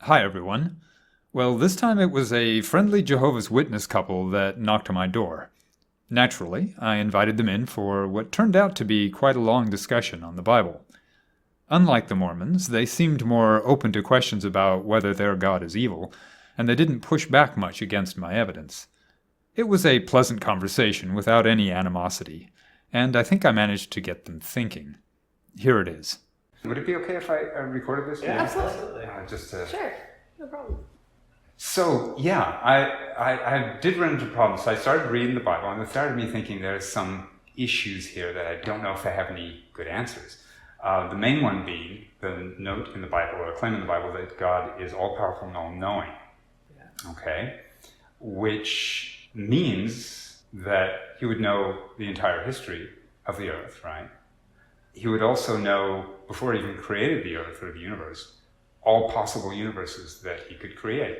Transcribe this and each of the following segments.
Hi, everyone. Well, this time it was a friendly Jehovah's Witness couple that knocked on my door. Naturally, I invited them in for what turned out to be quite a long discussion on the Bible. Unlike the Mormons, they seemed more open to questions about whether their God is evil, and they didn't push back much against my evidence. It was a pleasant conversation without any animosity, and I think I managed to get them thinking. Here it is. Would it be okay if I recorded this? Yeah, absolutely. Sure, no problem. So, yeah, I did run into problems. So I started reading the Bible, and it started me thinking there's some issues here that I don't know if I have any good answers. The main one being the note in the Bible, or a claim in the Bible, that God is all-powerful and all-knowing. Yeah. Okay? Which means that he would know the entire history of the earth, right? He would also know, before he even created the earth or the universe, all possible universes that he could create,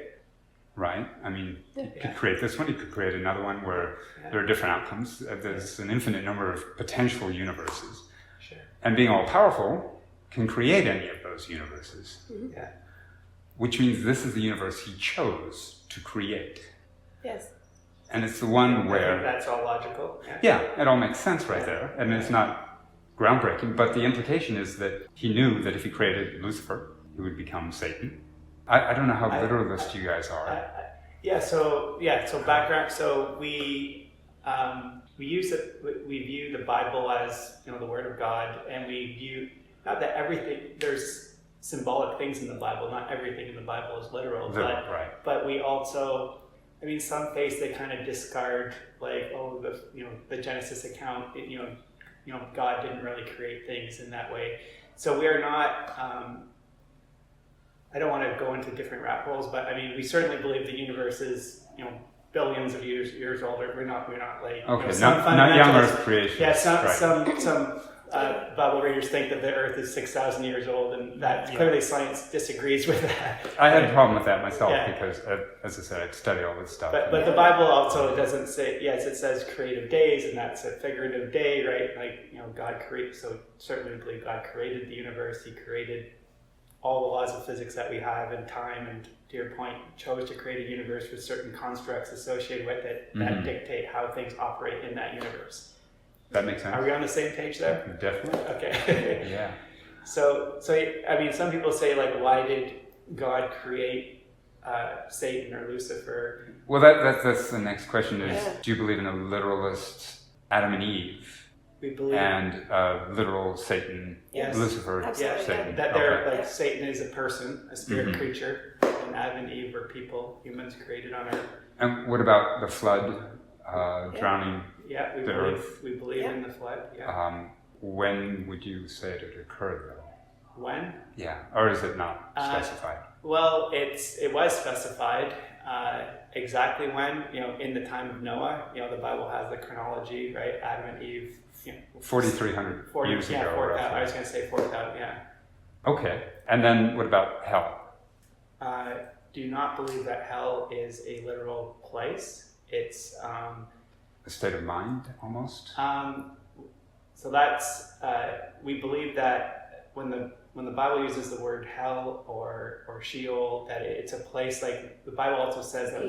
right? I mean, he could create this one, he could create another one where there are different outcomes. There's an infinite number of potential universes. Sure. And being all-powerful can create any of those universes. Mm-hmm. Yeah. Which means this is the universe he chose to create. Yes. And it's the one I think where... that's all logical. Yeah, it all makes sense right there. And it's not groundbreaking, but the implication is that he knew that if he created Lucifer, he would become Satan. I don't know how literalist you guys are. So background. So we use it. We view the Bible as the Word of God, and we view not that everything. There's symbolic things in the Bible. Not everything in the Bible is literal. Right. But we also, some faiths they kind of discard the Genesis account. God didn't really create things in that way. So we are not. I don't want to go into different rat holes, but we certainly believe the universe is billions of years older. We're not like not young Earth creation. Yeah, some Bible readers think that the Earth is 6,000 years old, and that clearly science disagrees with that. I had a problem with that myself because, as I said, I study all this stuff. But the Bible also doesn't say, yes, it says creative days, and that's a figurative day, right? God created, so certainly we believe God created the universe. He created all the laws of physics that we have in time, and to your point, chose to create a universe with certain constructs associated with it that dictate how things operate in that universe. That makes sense. Are we on the same page there? Definitely. Okay. Yeah. So some people say, why did God create Satan or Lucifer? Well, that's the next question is, do you believe in a literalist Adam and Eve? We believe. And literal Satan, Lucifer, Satan. That they're Satan is a person, a spirit creature, and Adam and Eve were people, humans created on earth. And what about the flood, drowning the earth? We believe in the flood. Yeah. When would you say it had occurred, though? When? Yeah, or is it not specified? Well, it was specified exactly when. In the time of Noah. The Bible has the chronology, right? Adam and Eve. 4,300 years ago. Yeah, 4,000. I was going to say 4,000. Yeah. Okay, and then what about hell? Do not believe that hell is a literal place. It's a state of mind, almost. So that's we believe that when the Bible uses the word hell or Sheol, that it's a place like the Bible also says that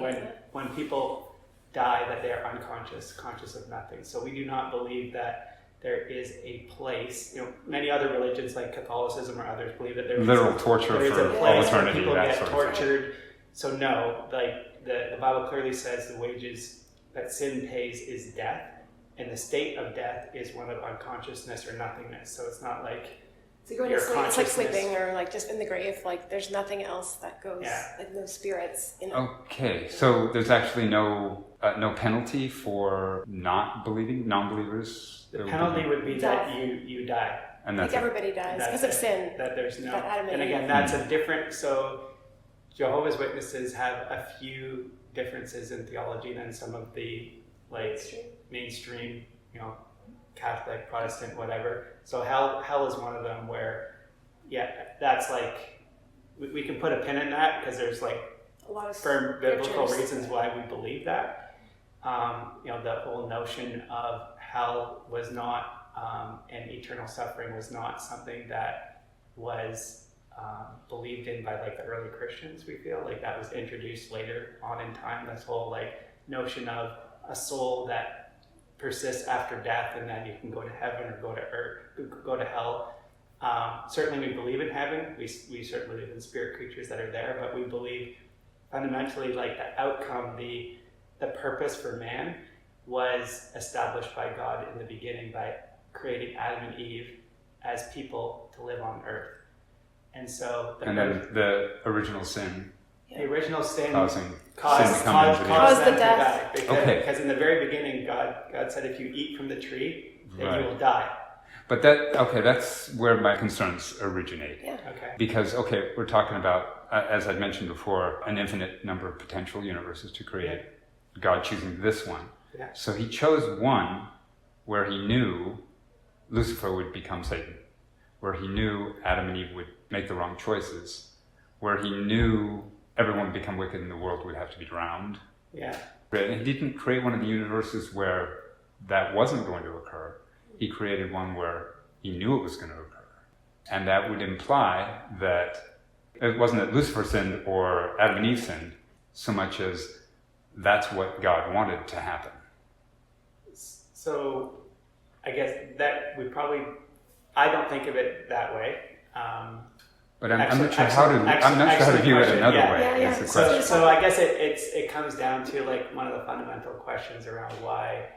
when people die, that they are unconscious, conscious of nothing. So we do not believe that there is a place. Many other religions like Catholicism or others believe that there's literal torture for all eternity. People that get sort tortured. So no, the Bible clearly says the wages that sin pays is death, and the state of death is one of unconsciousness or nothingness. So it's not like so going to sleep, it's like sleeping or just in the grave. There's nothing else that goes. No spirits. Okay, so there's actually no penalty for not believing, non-believers. The penalty would be that you die. And that's everybody dies because of sin. That there's no. And again, that's a different. So Jehovah's Witnesses have a few differences in theology than some of the mainstream, Catholic, Protestant, whatever. So hell is one of them where, that's we can put a pin in that because there's a lot of firm biblical reasons why we believe that. The whole notion of hell was not, and eternal suffering was not something that was believed in by like the early Christians. We feel like that was introduced later on in time. This whole like notion of a soul that persists after death, and then you can go to heaven or go to earth, go to hell. Certainly, we believe in heaven. We certainly believe in spirit creatures that are there, but we believe fundamentally like the outcome, the purpose for man was established by God in the beginning by creating Adam and Eve as people to live on earth. And so then the original sin caused the them death. to die. Because in the very beginning, God said, if you eat from the tree, then you will die. But that's where my concerns originate. Yeah. Okay. Because, we're talking about, as I'd mentioned before, an infinite number of potential universes to create. God choosing this one. Yeah. So he chose one where he knew Lucifer would become Satan, where he knew Adam and Eve would make the wrong choices, where he knew everyone would become wicked and the world would have to be drowned. Yeah. And he didn't create one of the universes where that wasn't going to occur. He created one where he knew it was going to occur. And that would imply that it wasn't that Lucifer sinned or Adam and Eve sinned, so much as that's what God wanted to happen. So I guess that I don't think of it that way. But I'm not sure how to view it another way. Yeah. Is the question. So I guess it comes down to like one of the fundamental questions around why,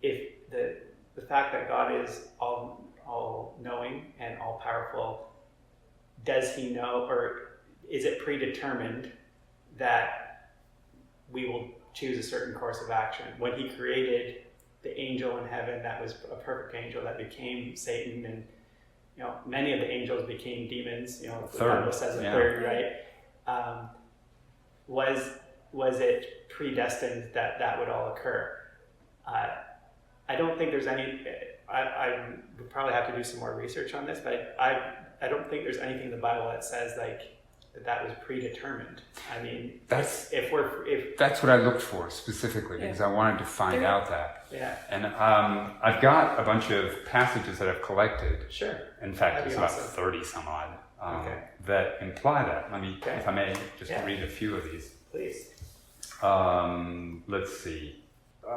if the fact that God is all knowing and all powerful, does he know, or is it predetermined that we will choose a certain course of action? When he created the angel in heaven, that was a perfect angel that became Satan, and many of the angels became demons. The Bible says a third, right? Was it predestined that would all occur? I don't think there's any. I would probably have to do some more research on this, but I don't think there's anything in the Bible that says like that was predetermined. I mean, that's what I looked for specifically because I wanted to find out that. Yeah. And I've got a bunch of passages that I've collected. Sure. In fact, it's about 30 some odd that imply that. Let me, if I may, just read a few of these. Please. Let's see.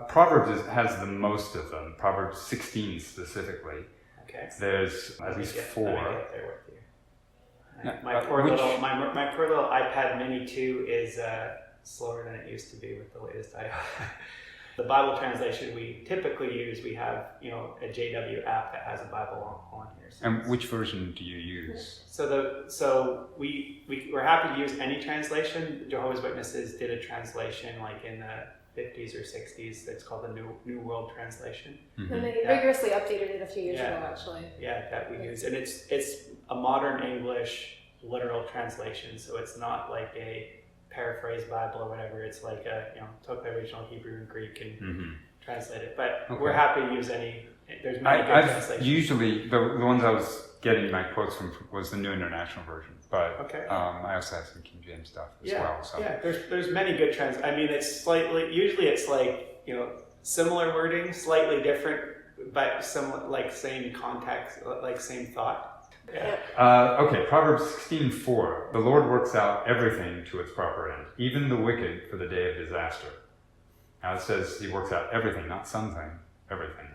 Proverbs has the most of them. Proverbs 16 specifically. Okay. There's at least 4. Let me get there with you. My poor little iPad Mini 2 is slower than it used to be with the latest iPad. The Bible translation we typically use, we have a JW app that has a Bible on here. So and which version do you use? So we're happy to use any translation. Jehovah's Witnesses did a translation like in the 50s or 60s. It's called the New World Translation. Mm-hmm. And they rigorously updated it a few years ago, actually. Yeah, that we use, and it's a modern English literal translation. So it's not like a paraphrased Bible or whatever. It's like took the original Hebrew and Greek and translate it. But we're happy to use any. There's many good translations. Usually the ones I was getting my quotes from was the New International Version, but I also have some King James stuff as well. So. Yeah, there's many good trends. I mean, it's usually it's like similar wording, slightly different, but similar, like same context, like same thought. Yeah. Proverbs 16:4. The Lord works out everything to its proper end, even the wicked for the day of disaster. Now it says he works out everything, not something, everything.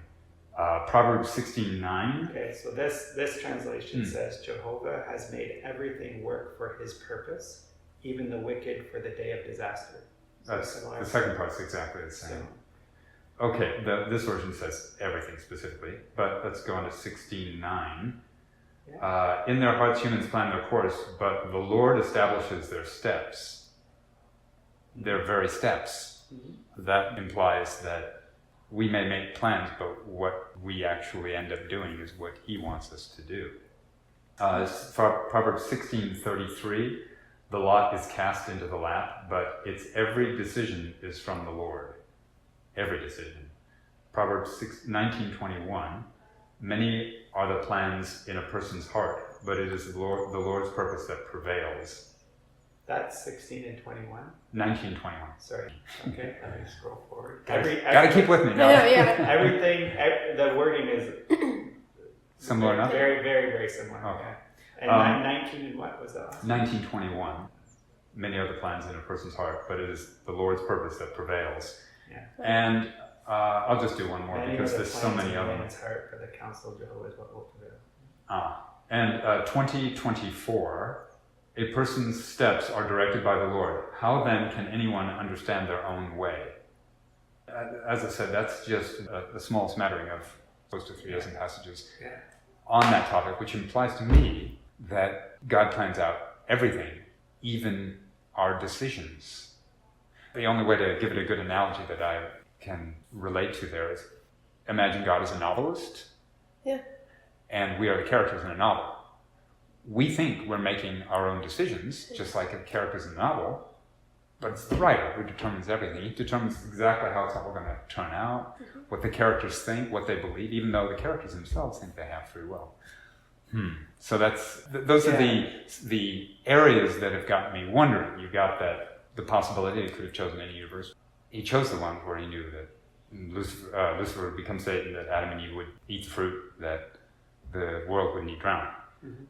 Proverbs 16:9. Okay, so this translation says Jehovah has made everything work for his purpose, even the wicked for the day of disaster. That's the second part's exactly the same. Okay, this version says everything specifically, but let's go on to 16:9. Yeah. In their hearts humans plan their course, but the Lord establishes their steps. Their very steps. Mm-hmm. That implies that we may make plans, but what we actually end up doing is what he wants us to do. Proverbs 16:33, the lot is cast into the lap, but its every decision is from the Lord. Every decision. Proverbs 19:21, many are the plans in a person's heart, but it is the Lord's purpose that prevails. That's 16 and 21? 19:21. Sorry. Okay, let me scroll forward. Gotta keep with me now. Yeah. Everything, the wording is Similar enough? Very, very, very similar. Okay. Yeah. And 19 and what was that last? 1921. Many are the plans in a person's heart, but it is the Lord's purpose that prevails. Yeah. And I'll just do one more because there's so many of them. Man's heart for the counsel of Jehovah is what will prevail. And 2024, a person's steps are directed by the Lord. How then can anyone understand their own way? As I said, that's just a small smattering of close to 3 dozen passages on that topic, which implies to me that God plans out everything, even our decisions. The only way to give it a good analogy that I can relate to there is imagine God as a novelist. Yeah. And we are the characters in a novel. We think we're making our own decisions, just like the characters in the novel, but it's the writer who determines everything. He determines exactly how it's all going to turn out, what the characters think, what they believe, even though the characters themselves think they have free will. So those are the areas that have got me wondering. You got that the possibility he could have chosen any universe. He chose the ones where he knew that Lucifer would become Satan, that Adam and Eve would eat the fruit, that the world would need drowning.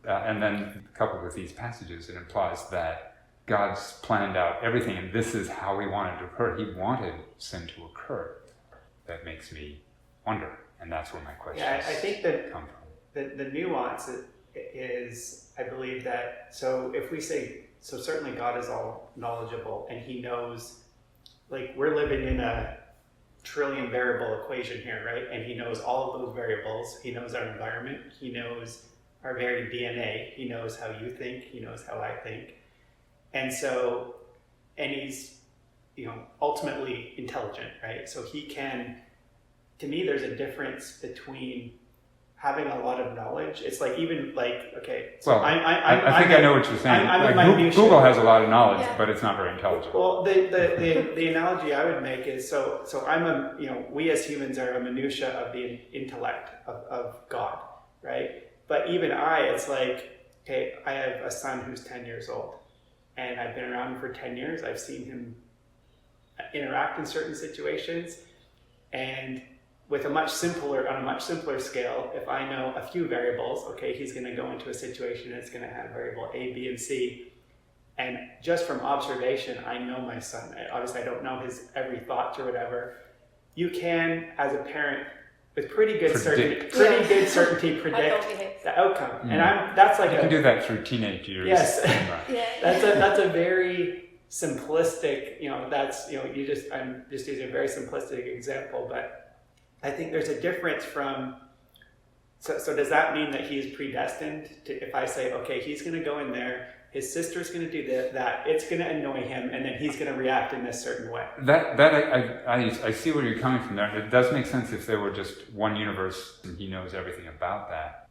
And then coupled with these passages, it implies that God's planned out everything, and this is how he wanted it to occur. He wanted sin to occur. That makes me wonder, and that's where my questions I think that come from. the nuance is, I believe that, so if we say, so certainly God is all knowledgeable, and he knows, like, we're living in a trillion variable equation here, right? And he knows all of those variables. He knows our environment. He knows our very DNA. He knows how you think. He knows how I think. And so, and he's, ultimately intelligent, right? So he can, to me, there's a difference between having a lot of knowledge. It's like, even like, okay. So well, I think I know what you're saying. Google has a lot of knowledge, but it's not very intelligent. Well, the analogy I would make is, so I'm we as humans are a minutia of the intellect of God, right? But even it's like, okay, I have a son who's 10 years old, and I've been around him for 10 years. I've seen him interact in certain situations, and on a much simpler scale, if I know a few variables, okay, he's going to go into a situation and it's going to have variable A, B, and C. And just from observation, I know my son. Obviously, I don't know his every thought or whatever. You can, as a parent, with pretty good certainty predict the outcome. And that's like you can do that through teenage years. Yes, that's a very simplistic. I'm just using a very simplistic example, but I think there's a difference from. So does that mean that he's predestined? If I say, okay, he's going to go in there, his sister's going to do that, it's going to annoy him, and then he's going to react in this certain way. I see where you're coming from there. It does make sense if there were just one universe and he knows everything about that.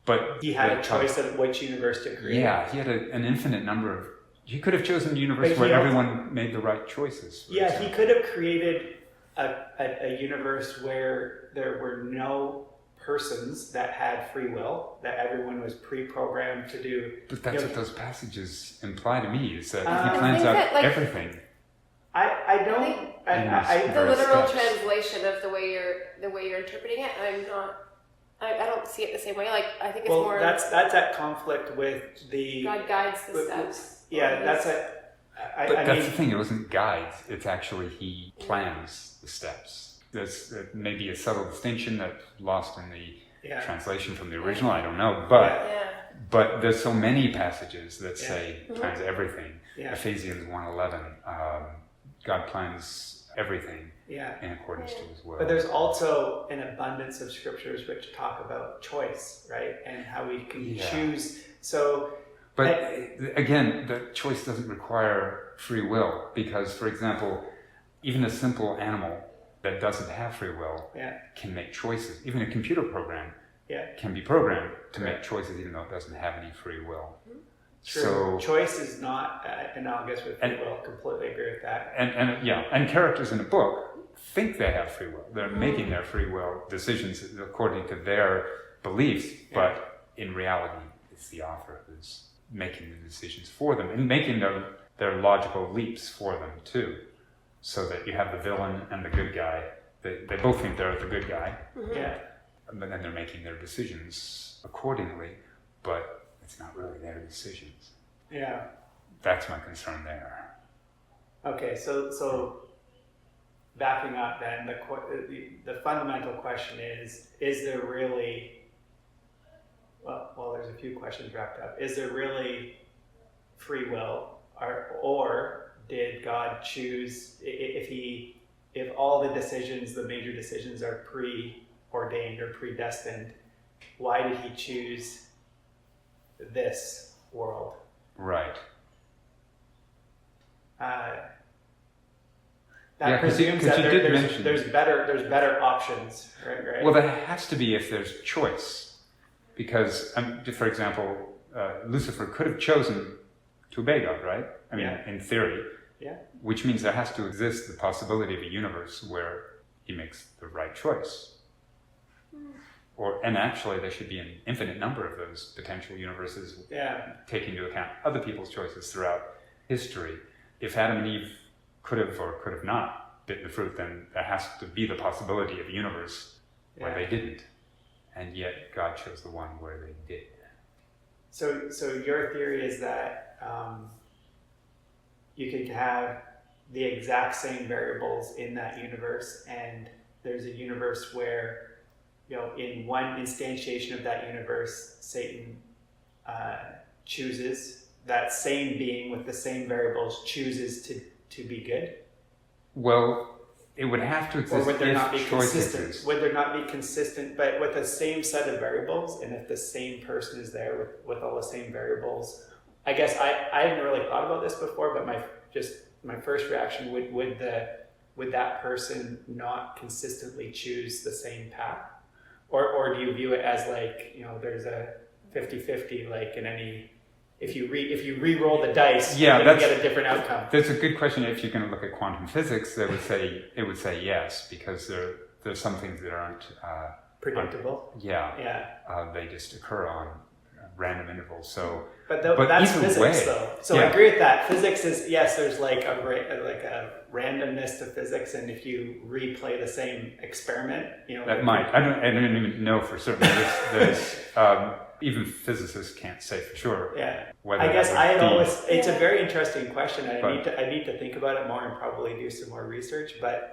But he had a choice of which universe to create. Yeah, he had an infinite number of. He could have chosen a universe where everyone made the right choices. Yeah, he could have created a universe where there were no persons that had free will, that everyone was pre-programmed to do. But that's what those passages imply to me, is that he plans out everything. I don't. The literal translation of the way you're interpreting it, I don't see it the same way. Like, I think it's more. That's at conflict with the. God guides the steps. Yeah, that's it. That's the thing. It wasn't guides. It's actually he plans the steps. There's maybe a subtle distinction that's lost in the translation from the original. I don't know, but there's so many passages that say plans everything. Yeah. Ephesians 1:11. God plans everything in accordance to His will. But there's also an abundance of scriptures which talk about choice, right, and how we can choose. So. But again, the choice doesn't require free will, because, for example, even a simple animal that doesn't have free will can make choices. Even a computer program can be programmed to make choices, even though it doesn't have any free will. True. So, choice is not analogous with free will. Completely agree with that. And characters in a book think they have free will. They're making their free will decisions according to their beliefs, but in reality, it's the author who's making the decisions for them and making their logical leaps for them too, so that you have the villain and the good guy. They both think they're the good guy. but then they're making their decisions accordingly, but it's not really their decisions. Yeah. That's my concern there. Okay, so backing up then, the fundamental question is there really, well, there's a few questions wrapped up. Is there really free will, or did God choose, if all the decisions, the major decisions are preordained or predestined, why did he choose this world? Right. That presumes that there's better options, right? Well, there has to be if there's choice. Because, for example, Lucifer could have chosen to obey God, right? I mean, in theory. Yeah. Which means there has to exist the possibility of a universe where he makes the right choice. And actually, there should be an infinite number of those potential universes, taking into account other people's choices throughout history. If Adam and Eve could have or could have not bitten the fruit, then there has to be the possibility of a universe where they didn't. And yet God chose the one where they did. So your theory is that you could have the exact same variables in that universe, and there's a universe where, in one instantiation of that universe, Satan chooses, that same being with the same variables chooses to be good? Well, it would have to exist. Or would there not be consistent? Exists. Would there not be consistent, but with the same set of variables, and if the same person is there with all the same variables? I guess I hadn't really thought about this before, but my first reaction would that person not consistently choose the same path? Or do you view it as like, there's a 50-50, like in any, if you re-roll the dice, you're going to get a different outcome? That's a good question. If you're going to look at quantum physics, it would say yes, because there's some things that aren't predictable. They just occur on random intervals. So, but that's physics, though. So I agree with that. Physics is, yes, there's like a randomness to physics, and if you replay the same experiment, that might. I don't even know for certain. There's even physicists can't say for sure. Yeah. Whether I guess it's a very interesting question. I need to think about it more and probably do some more research. But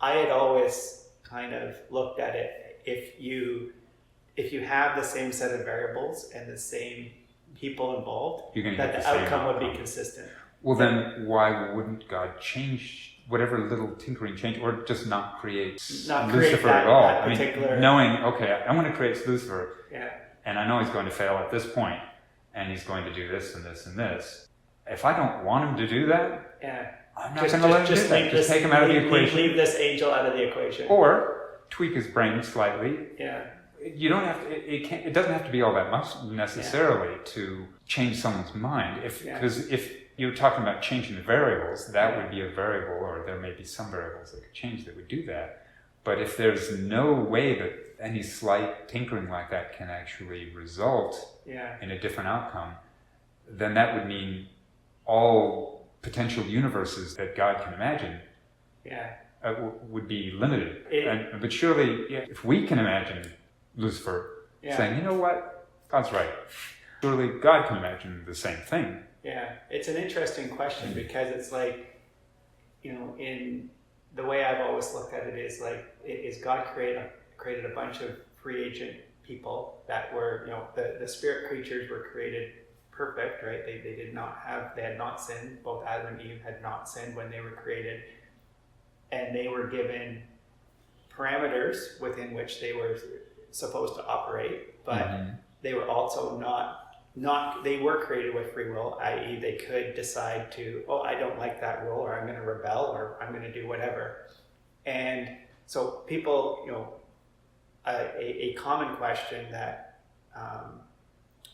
I had always kind of looked at it, if you have the same set of variables and the same people involved, that the outcome would be consistent. Well, then why wouldn't God change whatever little tinkering change, or just not create Lucifer at all? I mean, knowing, okay, I want to create Lucifer, yeah, and I know he's going to fail at this point, and he's going to do this and this and this. If I don't want him to do that, I'm not going to let him do that. Just take him out of the equation. Leave this angel out of the equation. Or tweak his brain slightly. Yeah. You don't have to, it doesn't have to be all that much necessarily to change someone's mind. Because if you're talking about changing the variables, that would be a variable, or there may be some variables that could change that would do that. But if there's no way that any slight tinkering like that can actually result in a different outcome, then that would mean all potential universes that God can imagine would be limited. But surely, if we can imagine Lucifer saying, you know what, God's right. Surely God can imagine the same thing. Yeah, it's an interesting question, because it's like, in the way I've always looked at it is God created a bunch of free agent people that were, the spirit creatures were created perfect, right? They had not sinned. Both Adam and Eve had not sinned when they were created, and they were given parameters within which they were supposed to operate, but they were also not they were created with free will, i.e. they could decide to, I don't like that rule, or I'm going to rebel, or I'm going to do whatever. And so people, a common question that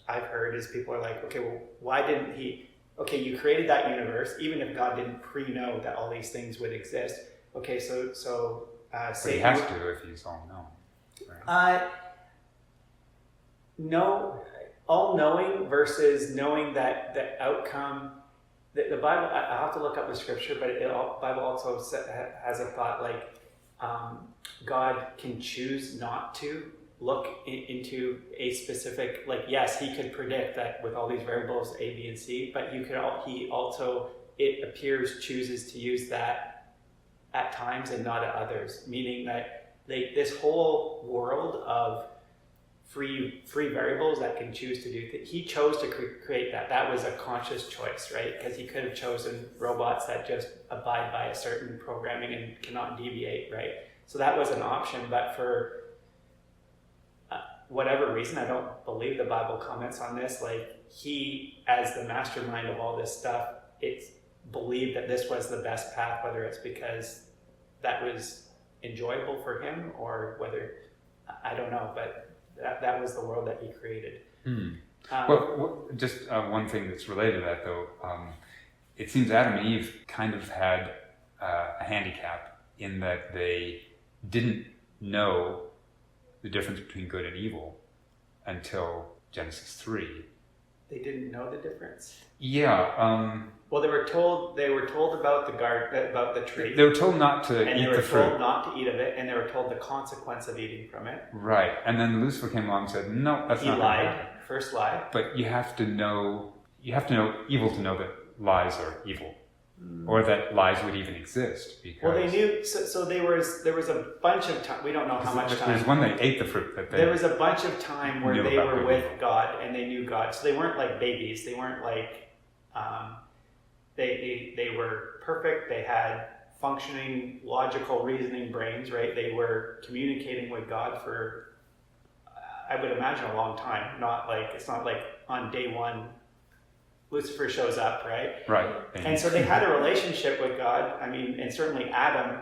I've heard is, people are like, okay, well, why didn't he, you created that universe, even if God didn't pre-know that all these things would exist. Okay, so but he has to if he's all-knowing. Right? No, all-knowing versus knowing that the outcome, the Bible, I'll have to look up the scripture, but the Bible also has a thought like, God can choose not to look into a specific, like, yes, he could predict that with all these variables A, B, and C, but he also, it appears, chooses to use that at times and not at others, meaning that this whole world of free variables that can choose to do he chose to create that. That was a conscious choice, right? Because he could have chosen robots that just abide by a certain programming and cannot deviate, right? So that was an option, but for whatever reason, I don't believe the Bible comments on this, like, he, as the mastermind of all this stuff, it's believed that this was the best path, whether it's because that was enjoyable for him or whether, I don't know, but that was the world that he created. Just one thing that's related to that, though, it seems Adam and Eve kind of had a handicap in that they didn't know the difference between good and evil until Genesis 3. They didn't know the difference? Yeah. Well, they were told about the garden, about the tree. They were told not to and eat they were the fruit. told not to eat of it, and they were told the consequence of eating from it. Right. And then Lucifer came along and said, no, that's He not lied. gonna happen. First lie. But you have to know evil to know that lies are evil. Or that lies would even exist. Because Well, they knew, so there was a bunch of time, we don't know how much time. There's when they ate the fruit that they There was a bunch of time where knew they about were good with and evil. God and they knew God. So they weren't like babies. They weren't like, they were perfect. They had functioning, logical, reasoning brains, right? They were communicating with God for, I would imagine, a long time. It's not like on day one, Lucifer shows up, right? Right. And so they had a relationship with God. I mean, and certainly Adam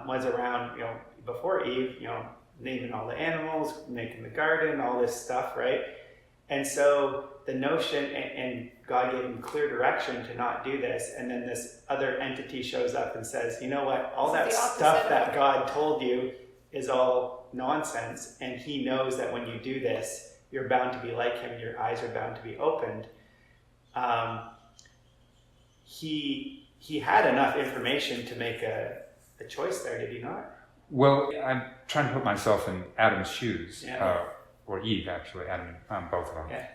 was around, before Eve, naming all the animals, making the garden, all this stuff, right? And so the notion, and God gave him clear direction to not do this, and then this other entity shows up and says, you know what, all that stuff that God told you is all nonsense, and he knows that when you do this, you're bound to be like him, your eyes are bound to be opened. He had enough information to make a choice there, did he not? Well, I'm trying to put myself in Adam's shoes, Yeah. or Eve, actually, Adam, both of them. Yeah.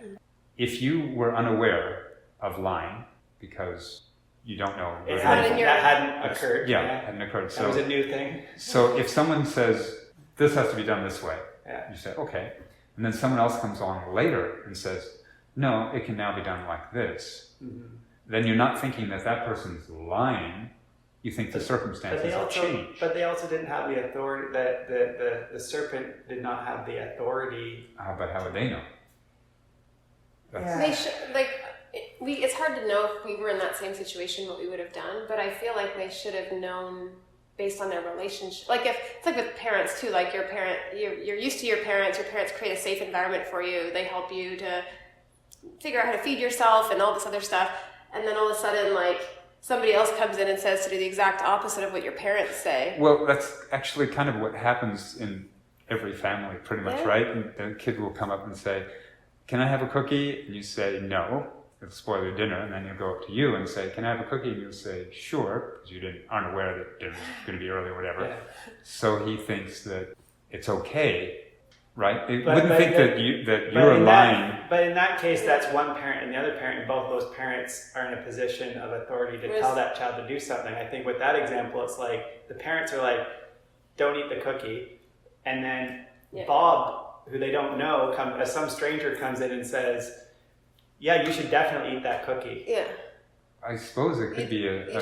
If you were unaware of lying because you don't know... That hadn't occurred. Yeah, it hadn't occurred. That was a new thing. So if someone says, this has to be done this way, Yeah. you say, okay. And then someone else comes along later and says, no, it can now be done like this. Mm-hmm. Then you're not thinking that person's lying. You think the circumstances have changed. But they also didn't have the authority, the serpent did not have the authority. But how would they know? They should, it's hard to know if we were in that same situation what we would have done, but I feel like they should have known based on their relationship. Like it's like with parents too, like you're used to your parents create a safe environment for you, they help you to figure out how to feed yourself and all this other stuff, and then all of a sudden somebody else comes in and says to do the exact opposite of what your parents say. Well, that's actually kind of what happens in every family, pretty much, right? And the kid will come up and say, can I have a cookie? And you say, no, it'll spoil your dinner. And then he'll go up to you and say, can I have a cookie? And you'll say, sure, because you aren't aware that dinner's going to be early or whatever. Yeah. So he thinks that it's okay, right? It wouldn't think that you're lying. But in that case, that's one parent and the other parent, and both those parents are in a position of authority to tell that child to do something. I think with that example, it's like the parents are like, don't eat the cookie. And then Bob, who they don't know, some stranger comes in and says, yeah, you should definitely eat that cookie. Yeah. I suppose it could be a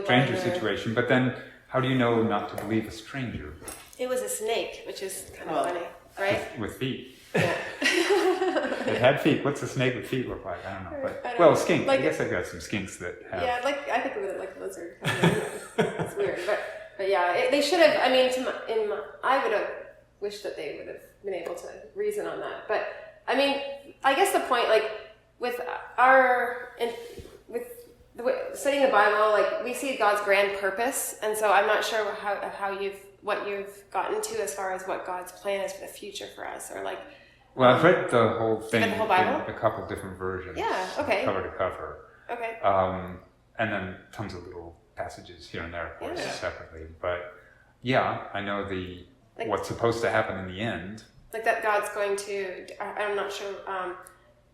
stranger situation, but then how do you know not to believe a stranger? It was a snake, which is kind of funny, right? With feet. Yeah. It had feet. What's a snake with feet look like? I don't know. But a skink. I guess I've got some skinks that have... Yeah, I think of it like a lizard. It's weird. But yeah, they should have, I would have wished that they would have been able to reason on that. But, I guess the point, with studying the Bible, we see God's grand purpose, and so I'm not sure what you've gotten to as far as what God's plan is for the future for us, or Well, I've read the whole thing the whole Bible? in a couple different versions. Yeah, okay. Cover to cover. Okay. And then tons of little passages here and there, of course, separately. But Yeah, I know Like- what's supposed to happen in the end. Like that God's going to, I'm not sure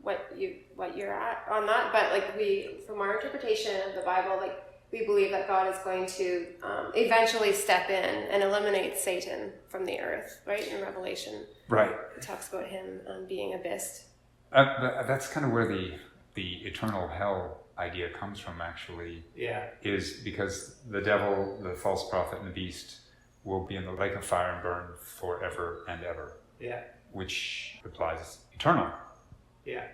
what you're at on that, but like from our interpretation of the Bible, like we believe that God is going to eventually step in and eliminate Satan from the earth, right? In Revelation, Right. it talks about him being abyssed. That's kind of where the eternal hell idea comes from, actually. Yeah. Is because the devil, the false prophet, and the beast will be in the lake of fire and burn forever and ever. Yeah. Which implies eternal. Yeah.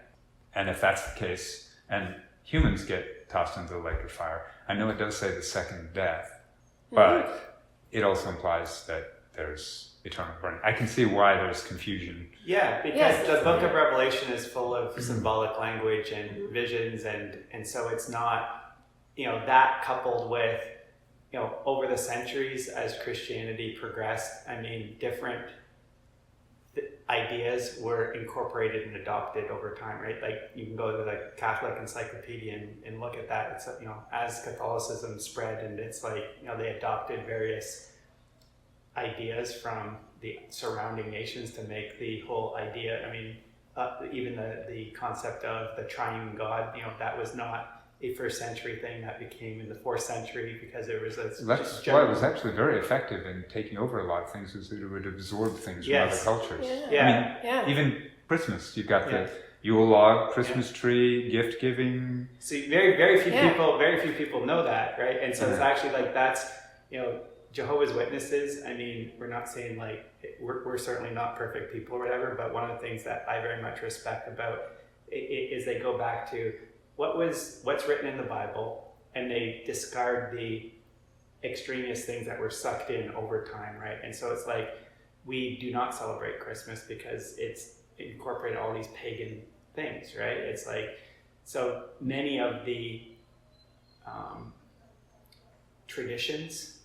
And if that's the case, and humans get tossed into the lake of fire, I know it does say the second death, but it also implies that there's eternal burning. I can see why there's confusion. Yeah, because the book of Revelation is full of symbolic language and visions, and so it's not, that coupled with, over the centuries as Christianity progressed, I mean, different ideas were incorporated and adopted over time, right? Like you can go to the Catholic Encyclopedia and look at that. It's, as Catholicism spread, and it's like, they adopted various ideas from the surrounding nations to make the whole idea, I mean, even the concept of the triune God, that was not a first century thing. That became in the 4th century because there was a... That's why it was actually very effective in taking over a lot of things, is that it would absorb things from other cultures. Yeah. I mean, even Christmas, you've got the Yule log, Christmas tree, gift giving. See, very few people know that, right? And so it's actually like that's, Jehovah's Witnesses, I mean, we're not saying like, we're certainly not perfect people or whatever, but one of the things that I very much respect about is they go back to what's written in the Bible, and they discard the extraneous things that were sucked in over time, right? And so it's like, we do not celebrate Christmas because it's incorporated all these pagan things, right? It's like, so many of the traditions,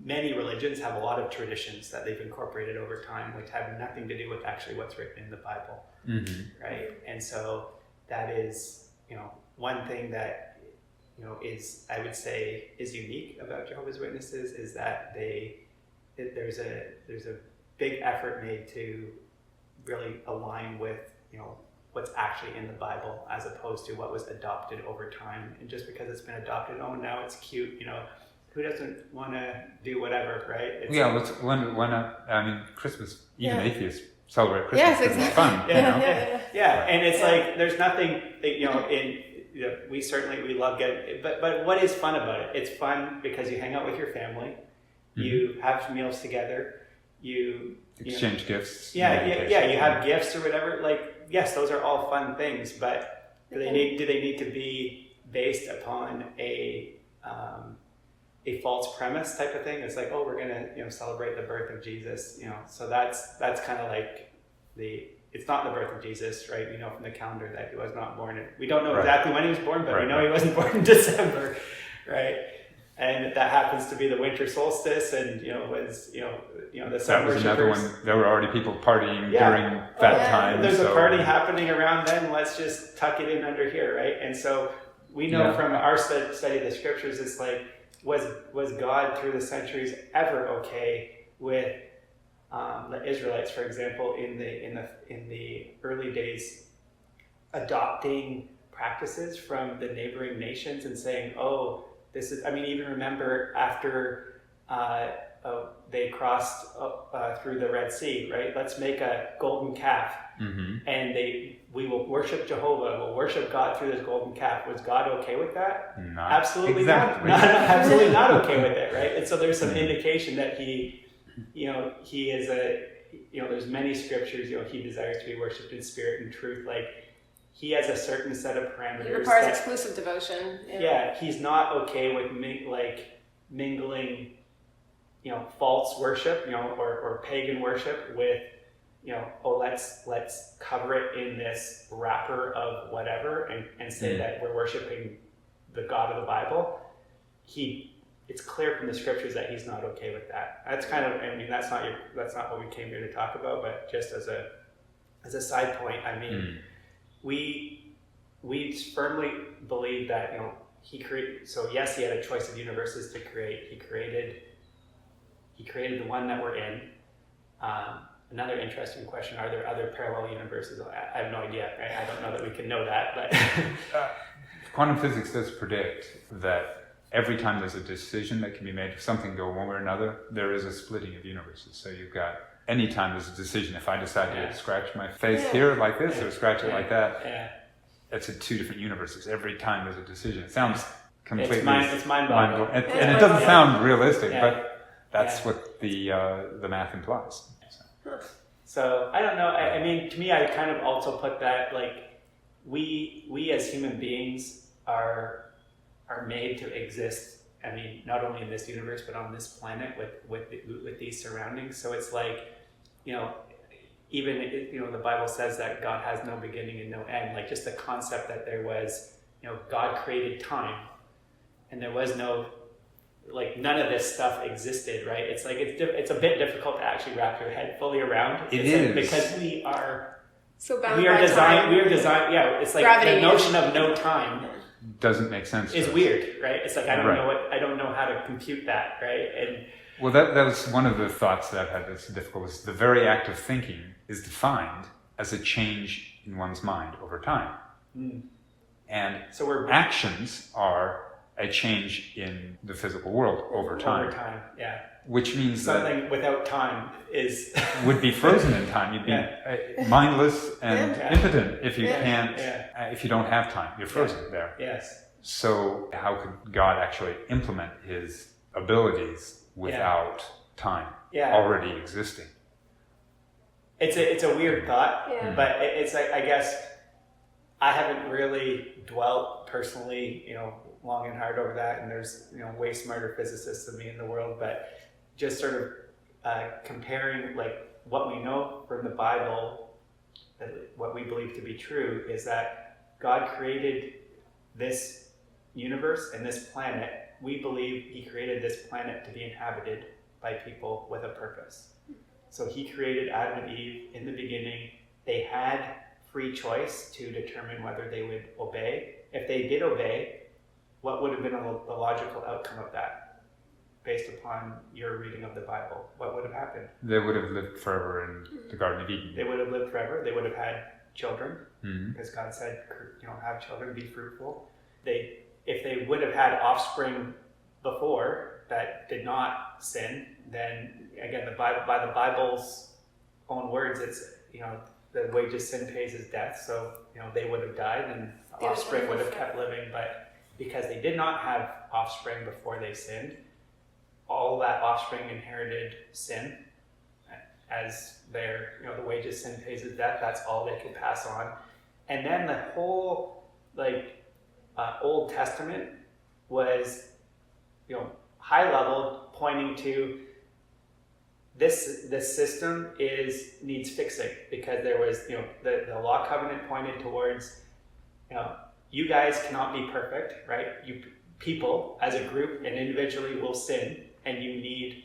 many religions have a lot of traditions that they've incorporated over time, which have nothing to do with actually what's written in the Bible, right? And so that is, one thing that, is, I would say, is unique about Jehovah's Witnesses is that there's a big effort made to really align with, what's actually in the Bible as opposed to what was adopted over time. And just because it's been adopted, now it's cute, who doesn't want to do whatever, right? It's I mean, Christmas, even atheists celebrate Christmas. Yes, exactly. It's fun. Yeah, and it's like, there's nothing, we love getting, but what is fun about it? It's fun because you hang out with your family, you have meals together, you exchange gifts. You have gifts or whatever. Like, yes, those are all fun things, but do they need to be based upon a false premise type of thing? It's like, we're gonna celebrate the birth of Jesus, so that's kind of like it's not the birth of Jesus, right? We know from the calendar that he was not born. We don't know exactly when he was born, but we know he wasn't born in December, right? And that happens to be the winter solstice, and the sun That was another one. There were already people partying during that time. There's a party happening around then. Let's just tuck it in under here, right? And so we know from our study of the scriptures, it's like, was God through the centuries ever okay with the Israelites, for example, in the early days, adopting practices from the neighboring nations and saying, this is, I mean, even remember after they crossed through the Red Sea, right? Let's make a golden calf, and we will worship Jehovah, we'll worship God through this golden calf. Was God okay with that? Absolutely not. Absolutely not okay with it, right? And so there's some indication that he is there's many scriptures, he desires to be worshipped in spirit and truth. Like, he has a certain set of parameters. He requires exclusive devotion. Yeah, he's not okay with mingling, false worship, or pagan worship with, let's cover it in this wrapper of whatever and say that we're worshiping the God of the Bible. It's clear from the scriptures that he's not okay with that. That's kind of, I mean, that's not what we came here to talk about, but just as a side point, I mean, we firmly believe that, he created, so yes, he had a choice of universes to create. He created He created the one that we're in. Another interesting question, are there other parallel universes? I have no idea, right? I don't know that we can know that, but... Quantum physics does predict that every time there's a decision that can be made, if something go one way or another, there is a splitting of universes. So you've got, anytime there's a decision, if I decide to scratch my face here like this or scratch it like that, it's in two different universes. Every time there's a decision. It sounds completely... It's mind-boggling. And it doesn't sound realistic, but that's what the math implies. So I don't know. I mean, to me, I kind of also put that like we as human beings are made to exist. I mean, not only in this universe but on this planet with these surroundings. So it's like, even the Bible says that God has no beginning and no end. Like just the concept that there was, God created time, and there was no. Like none of this stuff existed, right? It's like it's a bit difficult to actually wrap your head fully around. It is because we are so bound. We are by designed. time. We are designed. Yeah, it's like Gravity the notion of no time doesn't make sense. Is weird, right? It's like I don't know how to compute that, right? And well, that was one of the thoughts that I've had that's difficult. Was the very act of thinking is defined as a change in one's mind over time, and so actions are a change in the physical world over time. Over time, yeah. Which means something that without time would be frozen in time. You'd be mindless and impotent if you can't, if you don't have time. You're frozen there. Yes. So how could God actually implement His abilities without time already existing? It's a weird thought, but it's like, I guess I haven't really dwelt personally, long and hard over that, and there's way smarter physicists than me in the world, but just sort of comparing like what we know from the Bible, what we believe to be true is that God created this universe and this planet. We believe He created this planet to be inhabited by people with a purpose. So He created Adam and Eve in the beginning. They had free choice to determine whether they would obey. If they did obey, what would have been the logical outcome of that, based upon your reading of the Bible? What would have happened? They would have lived forever in the Garden of Eden. They would have lived forever. They would have had children, because God said, have children, be fruitful. If they would have had offspring before that did not sin, then again, by the Bible's own words, it's the wages sin pays is death. So they would have died, and the offspring would have kept living, but because they did not have offspring before they sinned, all that offspring inherited sin as their, the wages sin pays is death. That's all they could pass on. And then the whole Old Testament was, high level, pointing to this system needs fixing, because there was, the law covenant pointed towards, you guys cannot be perfect, right? You people as a group and individually will sin, and you need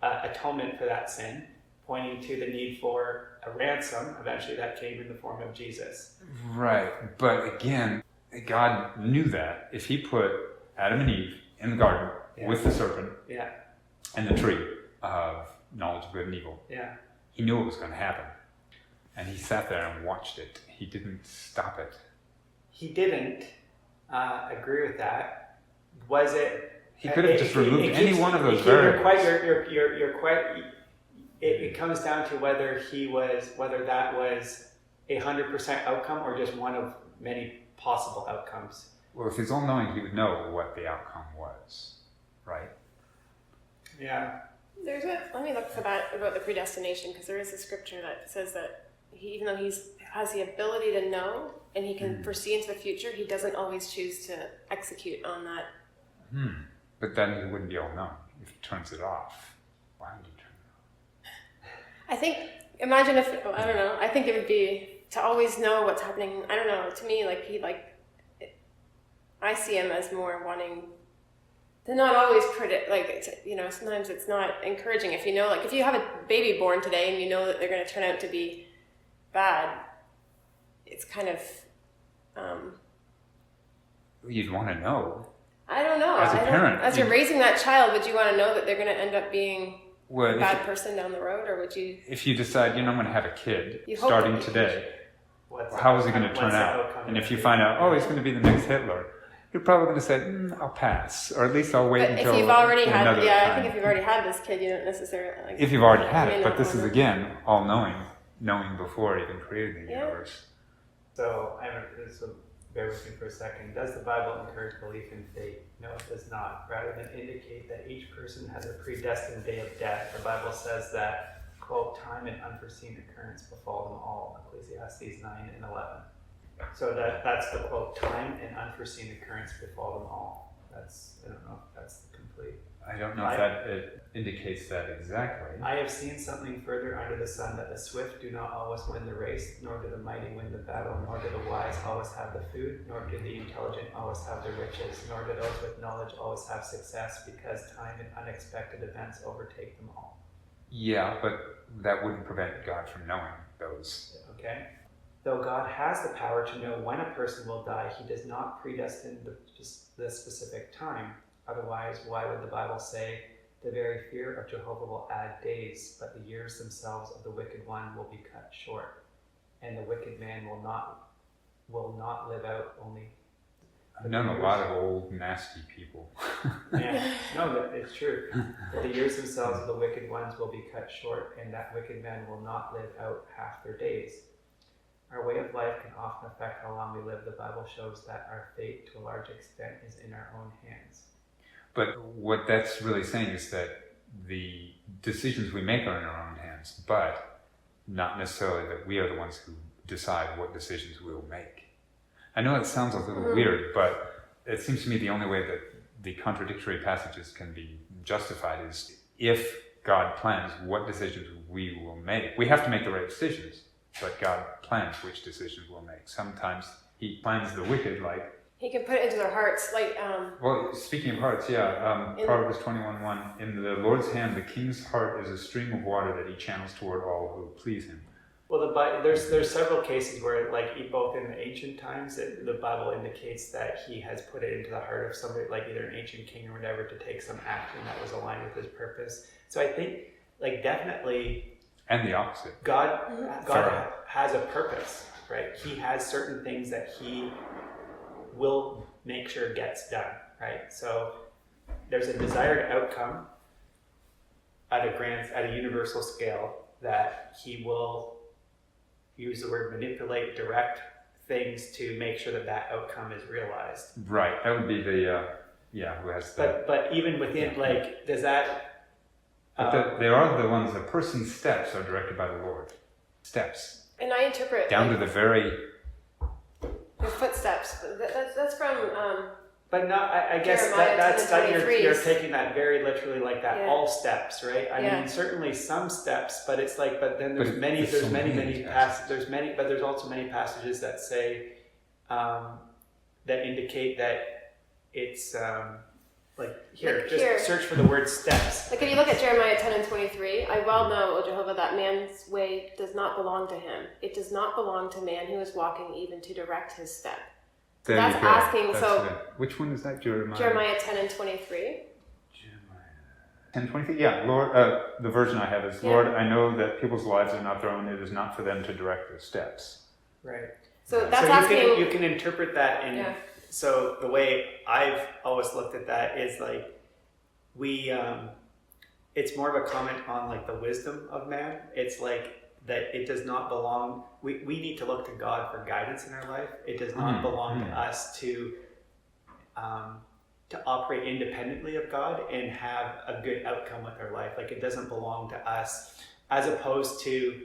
atonement for that sin, pointing to the need for a ransom eventually that came in the form of Jesus. Right, but again, God knew that if He put Adam and Eve in the garden with the serpent and the tree of knowledge of good and evil, He knew it was going to happen, and He sat there and watched it. He didn't stop it. He didn't agree with that. Was it? He could have just removed any one of those variables. You're quite. It comes down to whether that was 100% outcome or just one of many possible outcomes. Well, if He's all-knowing, He would know what the outcome was, right? Yeah. Let me look for that about the predestination, because there is a scripture that says that even though He has the ability to know and He can foresee into the future, He doesn't always choose to execute on that. But then He wouldn't be all-knowing if He turns it off. Why would He turn it off? I think, imagine if, I don't know, I think it would be to always know what's happening. I don't know, to me, I see Him as more wanting to not always predict, sometimes it's not encouraging. If if you have a baby born today and you know that they're going to turn out to be bad, it's kind of... You'd want to know. I don't know. As a parent. As you're raising that child, would you want to know that they're going to end up being Well, bad person down the road, or would you? if you decide, I'm going to have a kid You hope starting that you today, What's how is it going to what's turn the out? outcome And if gonna you be? find out, oh, he's going to be the next Hitler, you're probably going to say, I'll pass, or at least I'll wait But until if you've already had, another I time. think if you've already had this kid, you don't necessarily. Like, If you've already you had may it, not but this is wanna- again all-knowing, knowing before even creating the Yeah. universe. So, so bear with me for a second. Does the Bible encourage belief in fate? No, it does not. Rather than indicate that each person has a predestined day of death, the Bible says that, quote, time and unforeseen occurrence befall them all, Ecclesiastes 9 and 11. So that's the quote, time and unforeseen occurrence befall them all. I don't know if that's the complete. I don't know if it indicates that exactly. I have seen something further under the sun, that the swift do not always win the race, nor do the mighty win the battle, nor do the wise always have the food, nor do the intelligent always have the riches, nor do those with knowledge always have success, because time and unexpected events overtake them all. Yeah, but that wouldn't prevent God from knowing those. Okay? Though God has the power to know when a person will die, he does not predestine the specific time. Otherwise, why would the Bible say, the very fear of Jehovah will add days, but the years themselves of the wicked one will be cut short, and the wicked man will not live out only. I've known a lot of old, nasty people. Yeah, no, it's true. But the years themselves of the wicked ones will be cut short, and that wicked man will not live out half their days. Our way of life can often affect how long we live. The Bible shows that our fate, to a large extent, is in our own hands. But what that's really saying is that the decisions we make are in our own hands, but not necessarily that we are the ones who decide what decisions we'll make. I know it sounds a little weird, but it seems to me the only way that the contradictory passages can be justified is if God plans what decisions we will make. We have to make the right decisions, but God plans which decisions we'll make. Sometimes he plans the wicked, like... He can put it into their hearts, like... Well, speaking of hearts, Proverbs 21:1, in the Lord's hand the king's heart is a stream of water that he channels toward all who please him. Well, there's several cases where, like, both in the ancient times, the Bible indicates that he has put it into the heart of somebody, like either an ancient king or whatever, to take some action that was aligned with his purpose. So I think, like, definitely... And the opposite. God has a purpose, right? He has certain things that he will make sure gets done, right? So there's a desired outcome at a universal scale that he will use the word manipulate, direct things to make sure that outcome is realized. Right, that would be the, who has the... But even within, like, does that... they are the ones, the person's steps are directed by the Lord. Steps. And I interpret... Down to the very... Your footsteps. That's from... But no, I guess Jeremiah that's 10:23. you're taking that very literally, like that. Yeah. All steps, right? I Yeah. mean, certainly some steps, but it's like, but then there's But many, there's there's so many, many many passages. there's many, but there's also many passages that say, that indicate that it's like here, Like just here. search for the word steps. Like if you look at Jeremiah 10:23, I well know, O Jehovah, that man's way does not belong to him. It does not belong to man who is walking even to direct his step. There That's you go. asking, That's so- it. Which one is that, Jeremiah? Jeremiah 10:23. 10:23? Yeah, Lord, the version I have is, Yeah. Lord, I know that people's lives are not their own. It is not for them to direct their steps. Right. So that's so asking... you can interpret that in. Yeah. So the way I've always looked at that is like it's more of a comment on like the wisdom of man. It's like that it does not belong. We need to look to God for guidance in our life. It does not belong to us to operate independently of God and have a good outcome with our life. Like it doesn't belong to us, as opposed to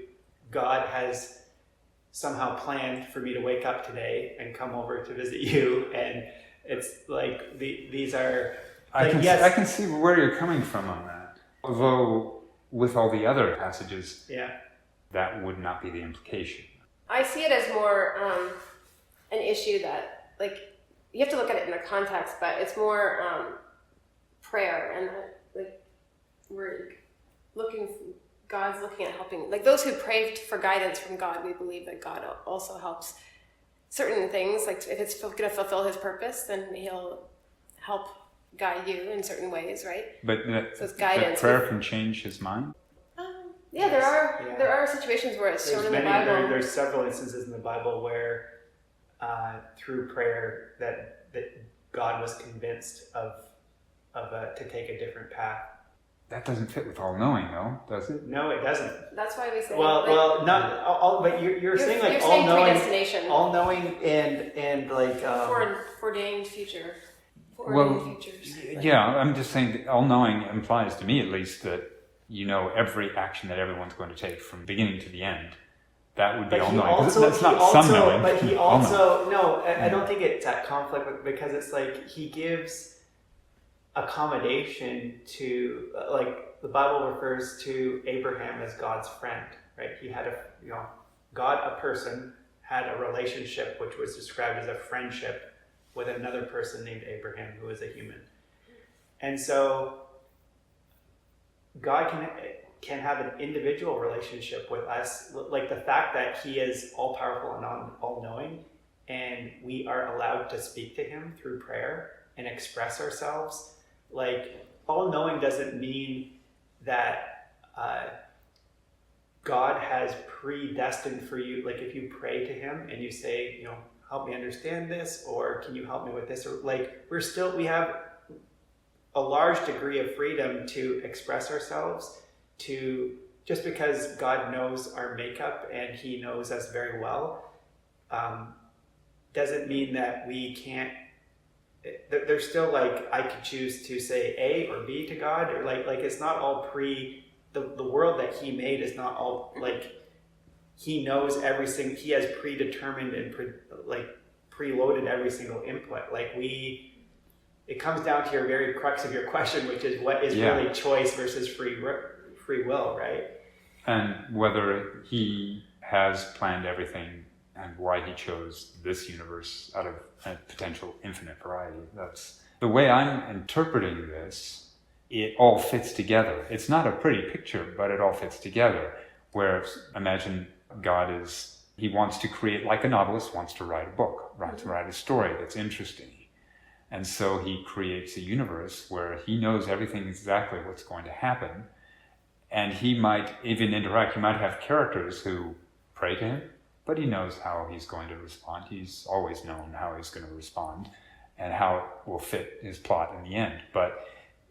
God has somehow planned for me to wake up today and come over to visit you, and it's like these are. Like, I can see where you're coming from on that. Although with all the other passages, that would not be the implication. I see it as more an issue that, like, you have to look at it in the context, but it's more prayer, and like God's looking at helping, like those who pray for guidance from God. We believe that God also helps certain things. Like if it's going to fulfill His purpose, then He'll help guide you in certain ways, right? But So it's guidance. prayer can change his mind? Yeah, there are situations where it's shown in the Bible. There's several instances in the Bible where through prayer that God was convinced of to take a different path. That doesn't fit with all-knowing, though, does it? No, it doesn't. That's why we say. Well, not all. But you're saying like you're all knowing, predestination. all knowing, and like foreordained future. Well, futures. yeah, I'm just saying that all-knowing implies to me, at least, that you know every action that everyone's going to take from beginning to the end. That would be all-knowing. That's not some knowing. But he also I don't think it's at conflict with, because it's like he gives accommodation to like the Bible refers to Abraham as God's friend, right? He had a person had a relationship which was described as a friendship with another person named Abraham who was a human. And so God can have an individual relationship with us, like the fact that he is all-powerful and all-knowing, and we are allowed to speak to him through prayer and express ourselves. Like, all-knowing doesn't mean that God has predestined for you. Like, if you pray to him and you say, help me understand this, or can you help me with this, or like, we have a large degree of freedom to express ourselves, to just because God knows our makeup and he knows us very well, doesn't mean that we can't. There's still like, I could choose to say A or B to God, or like it's not all the world that he made is not all like, he knows everything. He has predetermined and preloaded every single input. Like it comes down to your very crux of your question, which is what is really choice versus free will, right? And whether he has planned everything and why he chose this universe out of a potential infinite variety. That's the way I'm interpreting this. It all fits together. It's not a pretty picture, but it all fits together. Where imagine God he wants to create, like a novelist wants to write a book, to write a story that's interesting. And so he creates a universe where he knows everything exactly what's going to happen. And he might even interact. He might have characters who pray to him, but he knows how he's going to respond. He's always known how he's going to respond and how it will fit his plot in the end. But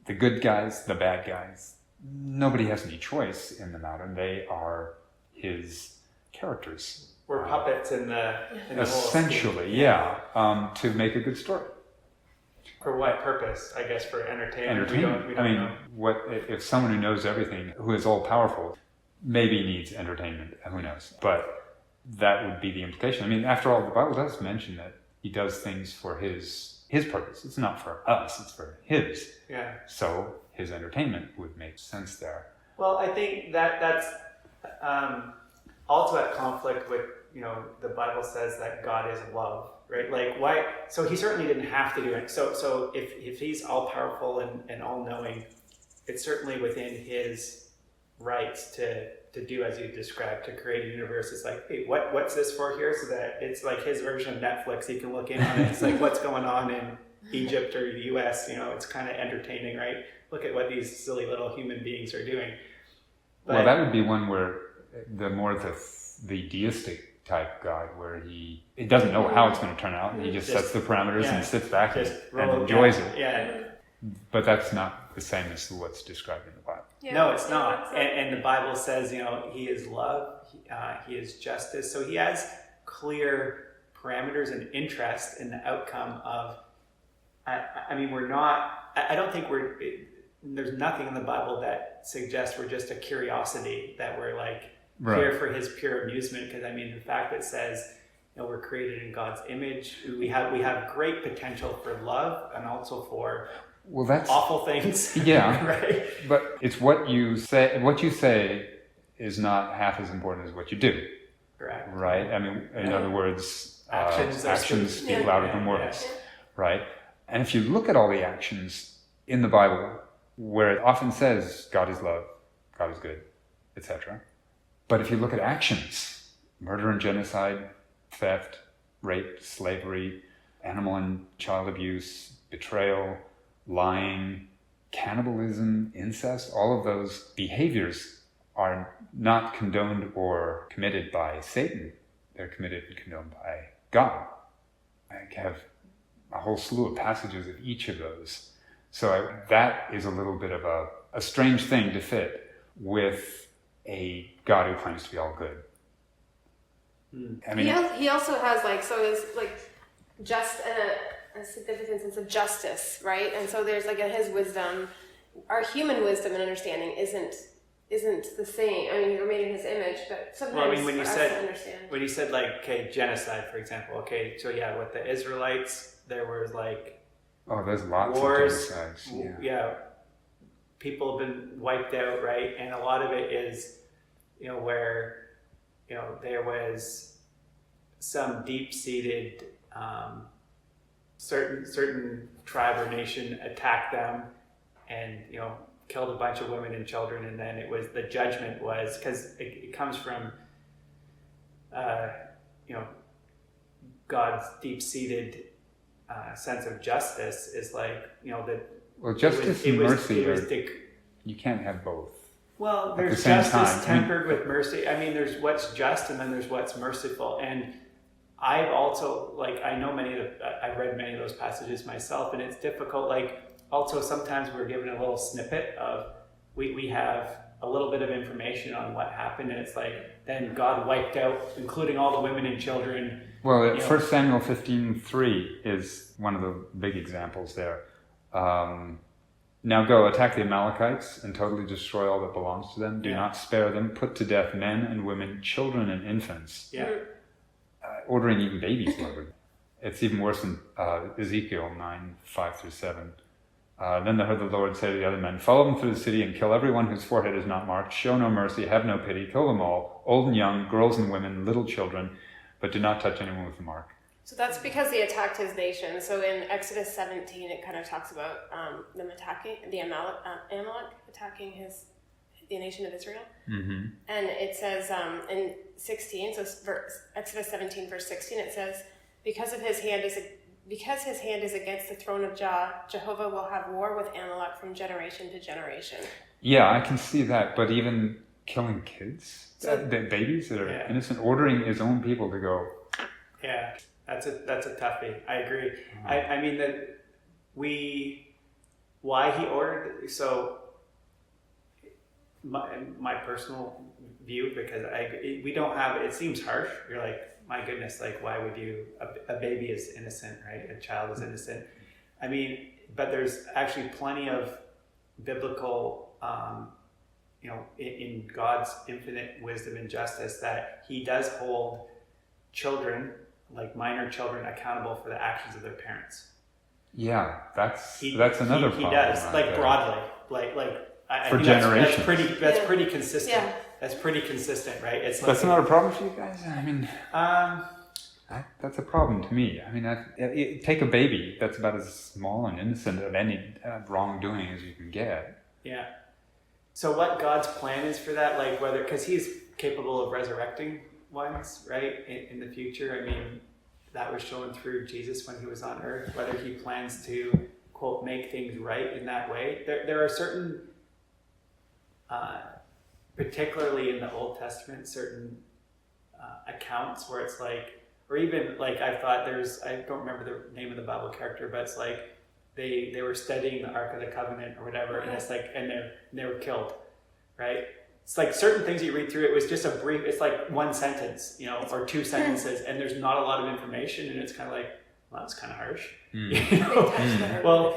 the good guys, the bad guys, nobody has any choice in the matter. They are his characters. We're puppets in the essentially, to make a good story. For what purpose? I guess for entertainment. We don't know. What if someone who knows everything, who is all powerful, maybe needs entertainment? Who knows? But that would be the implication. I mean, after all, the Bible does mention that he does things for his purpose. It's not for us; it's for his. Yeah. So his entertainment would make sense there. Well, I think that's also at conflict with the Bible says that God is love. Right? Like, why? So he certainly didn't have to do it. So if he's all powerful and all knowing, it's certainly within his rights to do as you described, to create a universe. It's like, hey, what's this for here? So that it's like his version of Netflix. He can look in on it. It's like what's going on in Egypt or the U.S. It's kind of entertaining, right? Look at what these silly little human beings are doing. But, well, that would be one where the deistic type God, where he doesn't know how it's going to turn out, and he just sets the parameters and sits back and enjoys it. Yeah. But that's not the same as what's described in the Bible. Yeah, no, it's not. And the Bible says, he is love, he is justice. So he has clear parameters and interest in the outcome of. I mean, we're not. I don't think there's nothing in the Bible that suggests we're just a curiosity, that we're like. Right. Here for his pure amusement, because I mean the fact that says we're created in God's image, we have great potential for love and also for that's awful things. Yeah, right. But it's what you say. What you say is not half as important as what you do. Correct. Right. I mean, in other words, actions speak louder than words. Yeah. Right. And if you look at all the actions in the Bible, where it often says God is love, God is good, etc. But if you look at actions, murder and genocide, theft, rape, slavery, animal and child abuse, betrayal, lying, cannibalism, incest, all of those behaviors are not condoned or committed by Satan. They're committed and condoned by God. I have a whole slew of passages of each of those. So that is a little bit of a strange thing to fit with a God who claims to be all good. I mean, he also has just a significant sense of justice, right? And so there's in his wisdom, our human wisdom and understanding isn't the same. I mean, we're made in his image, but sometimes when you for us to understand. when you said genocide, for example, so with the Israelites, there was there's lots wars, of genocides. Yeah, people have been wiped out, right? And a lot of it is, where, there was some deep-seated certain tribe or nation attacked them, and killed a bunch of women and children, and then the judgment was because it comes from God's deep-seated sense of justice is justice and mercy you can't have both. Well, there's justice tempered with mercy. I mean, there's what's just and then there's what's merciful. And I've also, I know I've read many of those passages myself, and it's difficult. Also sometimes we're given a little snippet of, we have a little bit of information on what happened, and it's then God wiped out, including all the women and children. Well, 1 Samuel 15:3 is one of the big examples there. Now go, attack the Amalekites and totally destroy all that belongs to them. Do not spare them. Put to death men and women, children and infants. Yeah. Ordering even babies murdered. It's even worse than Ezekiel 9:5-7. Then they heard the Lord say to the other men, follow them through the city and kill everyone whose forehead is not marked. Show no mercy, have no pity, kill them all, old and young, girls and women, little children, but do not touch anyone with a mark. So that's because he attacked his nation. So in Exodus 17, it kind of talks about them attacking Amalek attacking the nation of Israel. Mm-hmm. And it says in 16, so Exodus 17 verse 16, it says, because his hand is against the throne of Jehovah will have war with Amalek from generation to generation. Yeah, I can see that, but even killing kids, babies that are innocent, ordering his own people to go. Yeah, that's a toughie. I agree. Mm-hmm. I mean that why he ordered, so my personal view, because we don't have, it seems harsh. You're my goodness, why would you, a baby is innocent, right? A child is innocent. I mean, but there's actually plenty of biblical, in God's infinite wisdom and justice, that he does hold children, minor children, accountable for the actions of their parents. Yeah, that's another problem. He does, right broadly, I for think generations. That's pretty consistent. Yeah. That's pretty consistent, right? It's that's not a problem for you guys? I mean, that's a problem to me. I mean, take a baby that's about as small and innocent of any wrongdoing as you can get. Yeah. So what God's plan is for that, whether, because he's capable of resurrecting ones, right, in the future. I mean, that was shown through Jesus when he was on earth, whether he plans to, quote, make things right in that way. There are certain, particularly in the Old Testament, certain accounts where it's or even I thought I don't remember the name of the Bible character, but it's they were studying the Ark of the Covenant or whatever, and it's and they were killed, right? It's certain things you read through, it was just a brief, it's one sentence, or two sentences, and there's not a lot of information, and it's kind of well, that's kind of harsh. Well,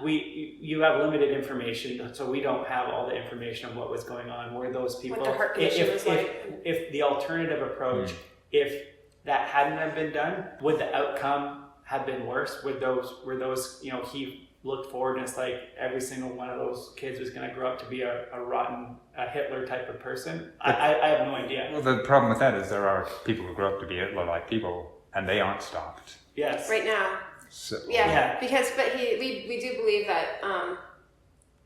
you have limited information, so we don't have all the information of what was going on. Were those people, what the heart condition was if the alternative approach, if that hadn't have been done, would the outcome have been worse? Were those he looked forward and it's every single one of those kids was going to grow up to be a rotten, Hitler type of person? I have no idea. Well, the problem with that is there are people who grow up to be Hitler-like people, and they aren't stopped. Yes. Right now. So, yeah, because we do believe that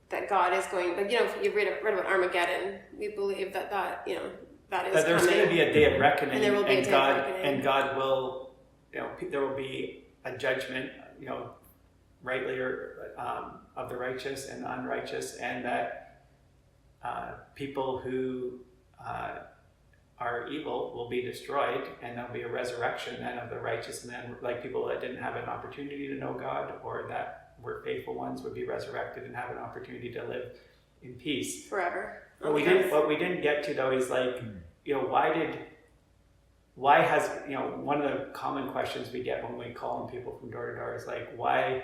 that God is going. If you read about Armageddon, we believe that that is that there's coming. going to be a day of reckoning, and there will be a day of reckoning, and God will, there will be a judgment, rightly of the righteous and the unrighteous, and that people who are evil will be destroyed, and there'll be a resurrection then of the righteous, and then like people that didn't have an opportunity to know God or that were faithful ones would be resurrected and have an opportunity to live in peace forever. What we didn't get to though is like, why has, one of the common questions we get when we call on people from door to door is like, why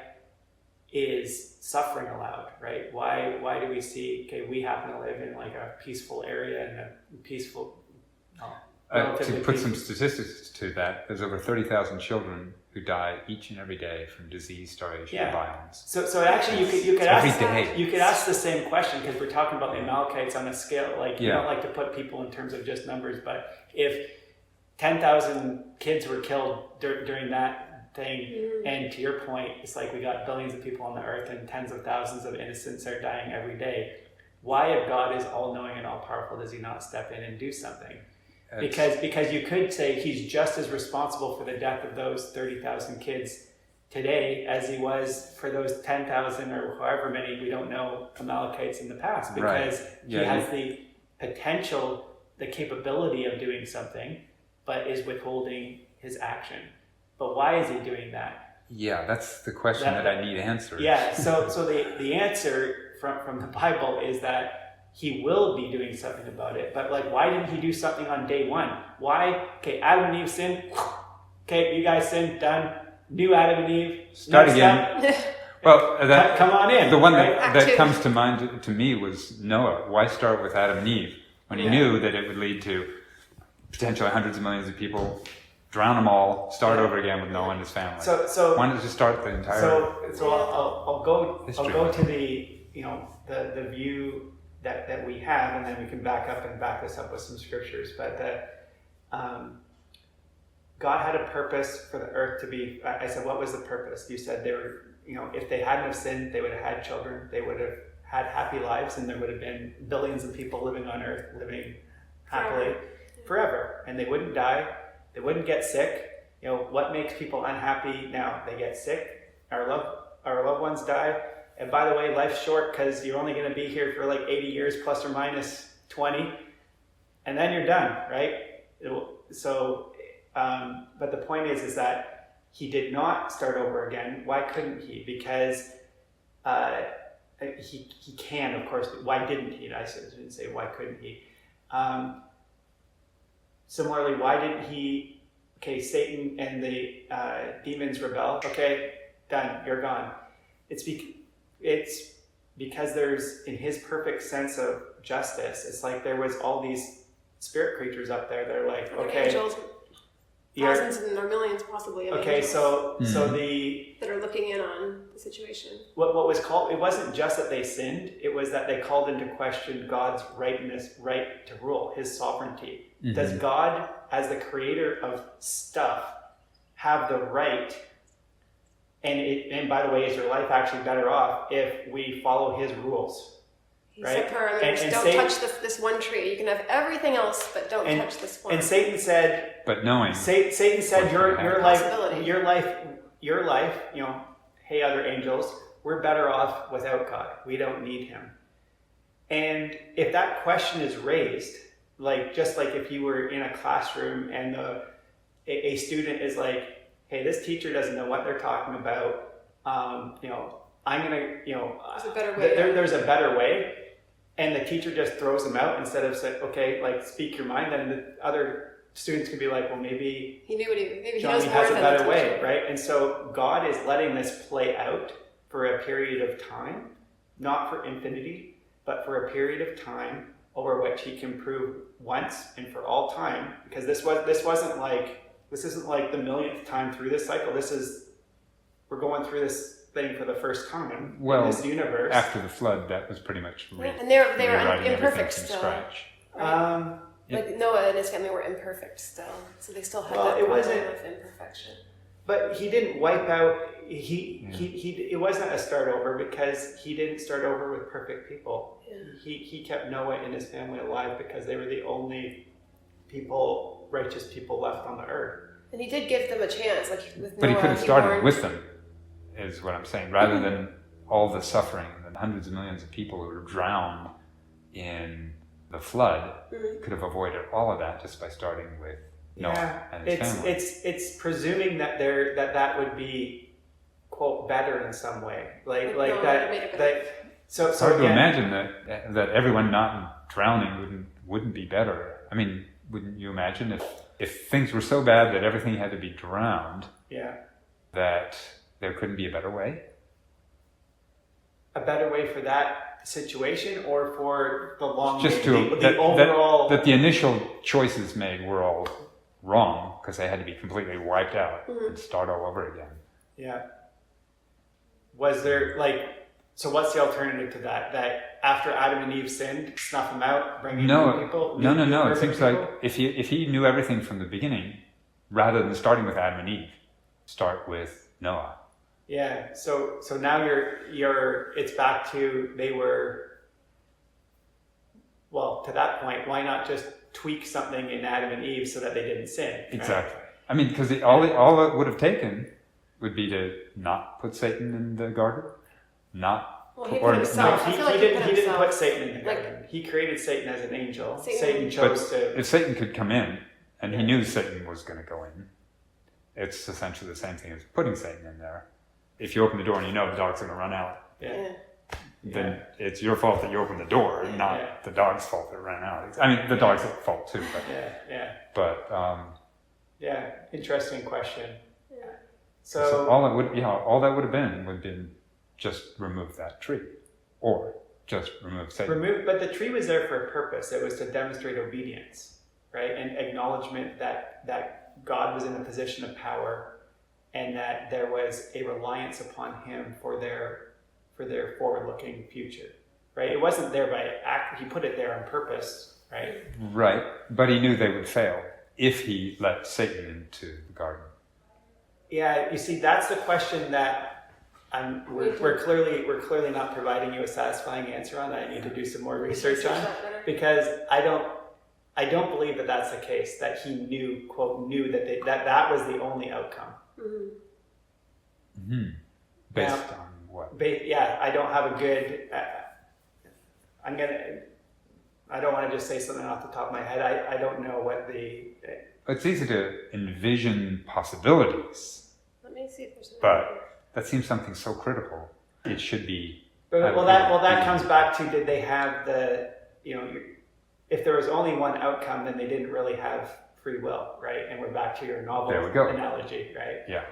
is suffering allowed, right? Why do we see, we happen to live in like a peaceful area and a peaceful, to put some statistics to that, there's over 30,000 children who die each and every day from disease, starvation, and violence. So actually, you could ask the same question, because we're talking about the Amalekites on a scale like you don't like to put people in terms of just numbers, but if 10,000 kids were killed during that thing, and to your point, it's like we got billions of people on the earth and tens of thousands of innocents are dying every day. Why, if God is all-knowing and all-powerful, does he not step in and do something? Because you could say he's just as responsible for the death of those 30,000 kids today as he was for those 10,000 or however many, we don't know, Amalekites in the past, because he has the potential, the capability of doing something, but is withholding his action. But why is he doing that? Yeah, that's the question that I need answered. Yeah, so the answer from the Bible is that he will be doing something about it. But like, why didn't he do something on day one? Why? Okay, Adam and Eve sinned. Okay, you guys sinned, done. New Adam and Eve. Start again. Well, come on in. The one that comes to mind to me was Noah. Why start with Adam and Eve when he knew that it would lead to potentially hundreds of millions of people, drown them all, start over again with Noah and his family? So why not just start the entire? So I'll go to the the view that we have, and then we can back this up with some scriptures. But God had a purpose for the earth to be. I said, what was the purpose? You said they were, if they hadn't have sinned, they would have had children. They would have had happy lives, and there would have been billions of people living on earth, living happily forever, and they wouldn't die. They wouldn't get sick. What makes people unhappy now? They get sick. Our loved ones die. And by the way, life's short because you're only going to be here for like 80 years plus or minus 20, and then you're done, right? So, but the point is that he did not start over again. Why couldn't he? Because he can, of course. Why didn't he? I shouldn't say why couldn't he. Similarly, why didn't he? Okay, Satan and the demons rebel. Okay, done. You're gone. It's because there's, in his perfect sense of justice, it's like there was all these spirit creatures up there. They're like, okay, angels, thousands or millions possibly. Of okay, angels so that are looking in on the situation. What was called, it wasn't just that they sinned; it was that they called into question God's right to rule, his sovereignty. Mm-hmm. Does God, as the creator of stuff, have the right? And by the way, is your life actually better off if we follow his rules? He said, parameters. Don't touch this one tree. You can have everything else, but don't touch this one. And Satan said, but knowing. Satan said, your life, hey, other angels, we're better off without God. We don't need him. And if that question is raised, just like if you were in a classroom and a student is like, hey, this teacher doesn't know what they're talking about. I'm gonna, there's a better way. There's a better way, and the teacher just throws them out instead of saying, okay, speak your mind. Then the other students could be like, well, maybe he knew maybe Johnny he knows has a better way, right? And so God is letting this play out for a period of time, not for infinity, but for a period of time over which he can prove once and for all time, because this isn't like the millionth time through this cycle. We're going through this thing for the first time in this universe. After the flood, that was pretty much and they were imperfect still. Scratch. Right? Like Noah and his family were imperfect still, so they still had that problem of imperfection. But he didn't wipe out. It wasn't a start over because he didn't start over with perfect people. Yeah. He kept Noah and his family alive because they were the only righteous people left on the earth. And he did give them a chance, with Noah. But he could have started with them is what I'm saying. Rather than all the suffering and the hundreds of millions of people who were drowned in the flood, could have avoided all of that just by starting with Noah and his family. It's presuming that that would be, quote, better in some way, So it's hard to imagine that everyone not drowning wouldn't be better. I mean, wouldn't you imagine if things were so bad that everything had to be drowned? Yeah. That there couldn't be a better way? A better way for that situation, or for the long just overall that the initial choices made were all wrong because they had to be completely wiped out and start all over again. Yeah. Was there so what's the alternative to that? That after Adam and Eve sinned, snuff them out, bring in new people? No. It seems like if he knew everything from the beginning, rather than starting with Adam and Eve, start with Noah. Yeah. So now it's back to they were. Well, to that point, why not just tweak something in Adam and Eve so that they didn't sin? Right? Exactly. I mean, because all it would have taken would be to not put Satan in the garden, He didn't put Satan in the garden. He created Satan as an angel. Satan chose to. If Satan could come in, and he knew Satan was going to go in, it's essentially the same thing as putting Satan in there. If you open the door and you know the dog's going to run out, then it's your fault that you opened the door, not the dog's fault that it ran out. I mean, the dog's fault too. But interesting question. So all that would have been just remove that tree, or just remove Satan. But the tree was there for a purpose. It was to demonstrate obedience, right, and acknowledgement that God was in a position of power, and that there was a reliance upon Him for their forward-looking future, right? It wasn't there by act. He put it there on purpose, right? Right, but He knew they would fail if He let Satan into the garden. Yeah, you see, that's the question that we're clearly not providing you a satisfying answer on. That I need to do some more research on, because I don't believe that that's the case. That He knew that that was the only outcome. Based on what? I don't have a good. I don't want to just say something off the top of my head. I don't know what the. It's easy to envision possibilities. Let me see if there's. But that seems something so critical. It should be. That comes back to, did they have if there was only one outcome, then they didn't really have free will, right? And we're back to your novel analogy, right? Yeah.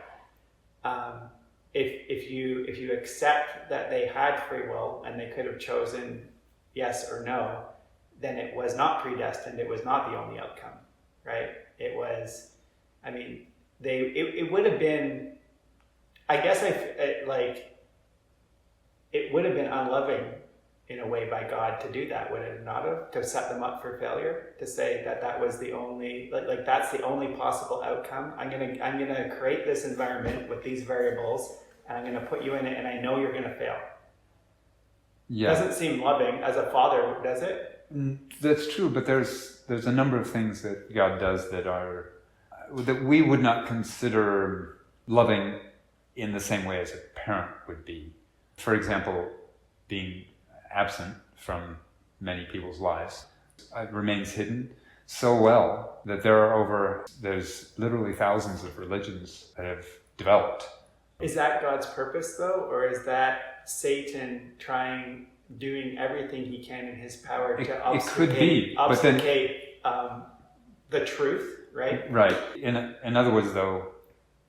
If you accept that they had free will and they could have chosen yes or no, then it was not predestined. It was not the only outcome, right? It was. I mean, it would have been. I guess it would have been unloving in a way by God to do that, would it not have? To set them up for failure, to say that was the only, that's the only possible outcome. I'm gonna create this environment with these variables, and I'm gonna put you in it, and I know you're gonna fail. Yeah. Doesn't seem loving as a father, does it? That's true, but there's a number of things that God does that we would not consider loving in the same way as a parent would be. For example, being absent from many people's lives. It remains hidden so well that there's literally thousands of religions that have developed. Is that God's purpose though, or is that Satan doing everything he can in his power to obfuscate the truth, right? Right. In other words though,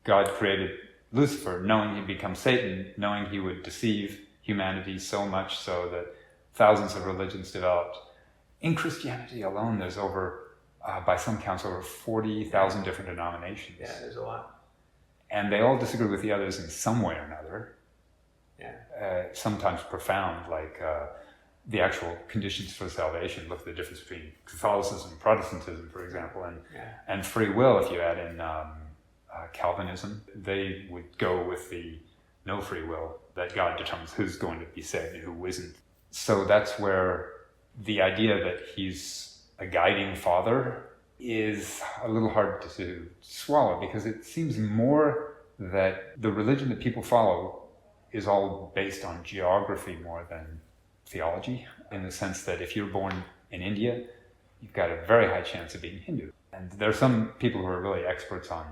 God created Lucifer knowing he'd become Satan, knowing he would deceive humanity so much so that thousands of religions developed. In Christianity alone, there's by some counts, over 40,000 different denominations. Yeah, there's a lot. And they all disagree with the others in some way or another. Yeah. Sometimes profound, like the actual conditions for salvation. Look at the difference between Catholicism and Protestantism, for example, and free will. If you add in Calvinism, they would go with the no free will, that God determines who's going to be saved and who isn't. So that's where the idea that he's a guiding father is a little hard to swallow, because it seems more that the religion that people follow is all based on geography more than theology, in the sense that if you're born in India, you've got a very high chance of being Hindu. And there are some people who are really experts on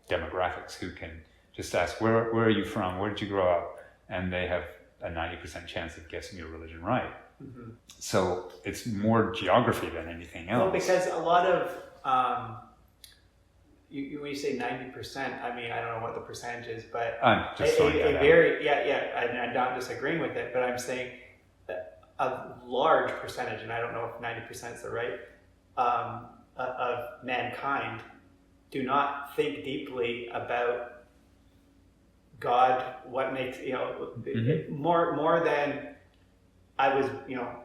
demographics who can just ask, where are you from? Where did you grow up? And they have a 90% chance of guessing your religion right. Mm-hmm. So it's more geography than anything else. Well, because a lot of, when you say 90%, I mean, I don't know what the percentage is, but I'm just I'm not disagreeing with it, but I'm saying a large percentage, and I don't know if 90% is the right, of mankind do not think deeply about God, what makes, more than I was,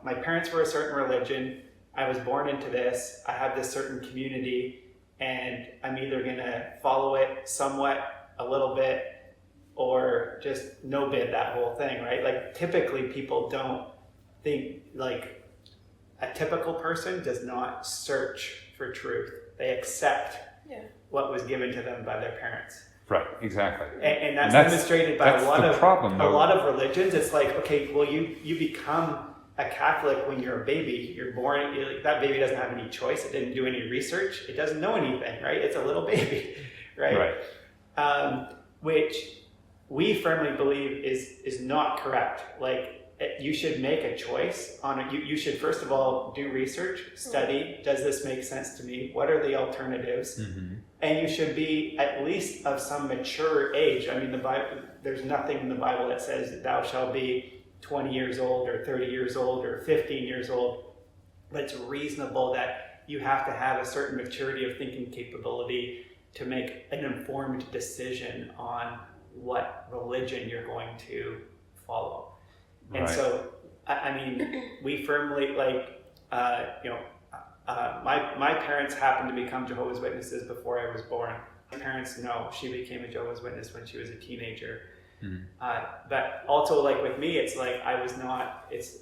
my parents were a certain religion, I was born into this, I have this certain community, and I'm either going to follow it somewhat, a little bit, or just no bid that whole thing, right? Like, typically people don't think, like, a typical person does not search for truth. They accept what was given to them by their parents. Right, exactly. And that's demonstrated by a lot of religions. It's like, okay, well, you become a Catholic when you're a baby. You're born, that baby doesn't have any choice. It didn't do any research. It doesn't know anything, right? It's a little baby, right? Which we firmly believe is not correct. Like, you should make a choice on it. You should first of all do research, study. Does this make sense to me? What are the alternatives? Mm-hmm. And you should be at least of some mature age. I mean, the Bible. There's nothing in the Bible that says that thou shalt be 20 years old or 30 years old or 15 years old. But it's reasonable that you have to have a certain maturity of thinking capability to make an informed decision on what religion you're going to follow. And so, I mean, we firmly, my parents happened to become Jehovah's Witnesses before I was born. My parents know she became a Jehovah's Witness when she was a teenager. Mm-hmm. But also, like, with me, it's like I was not. It's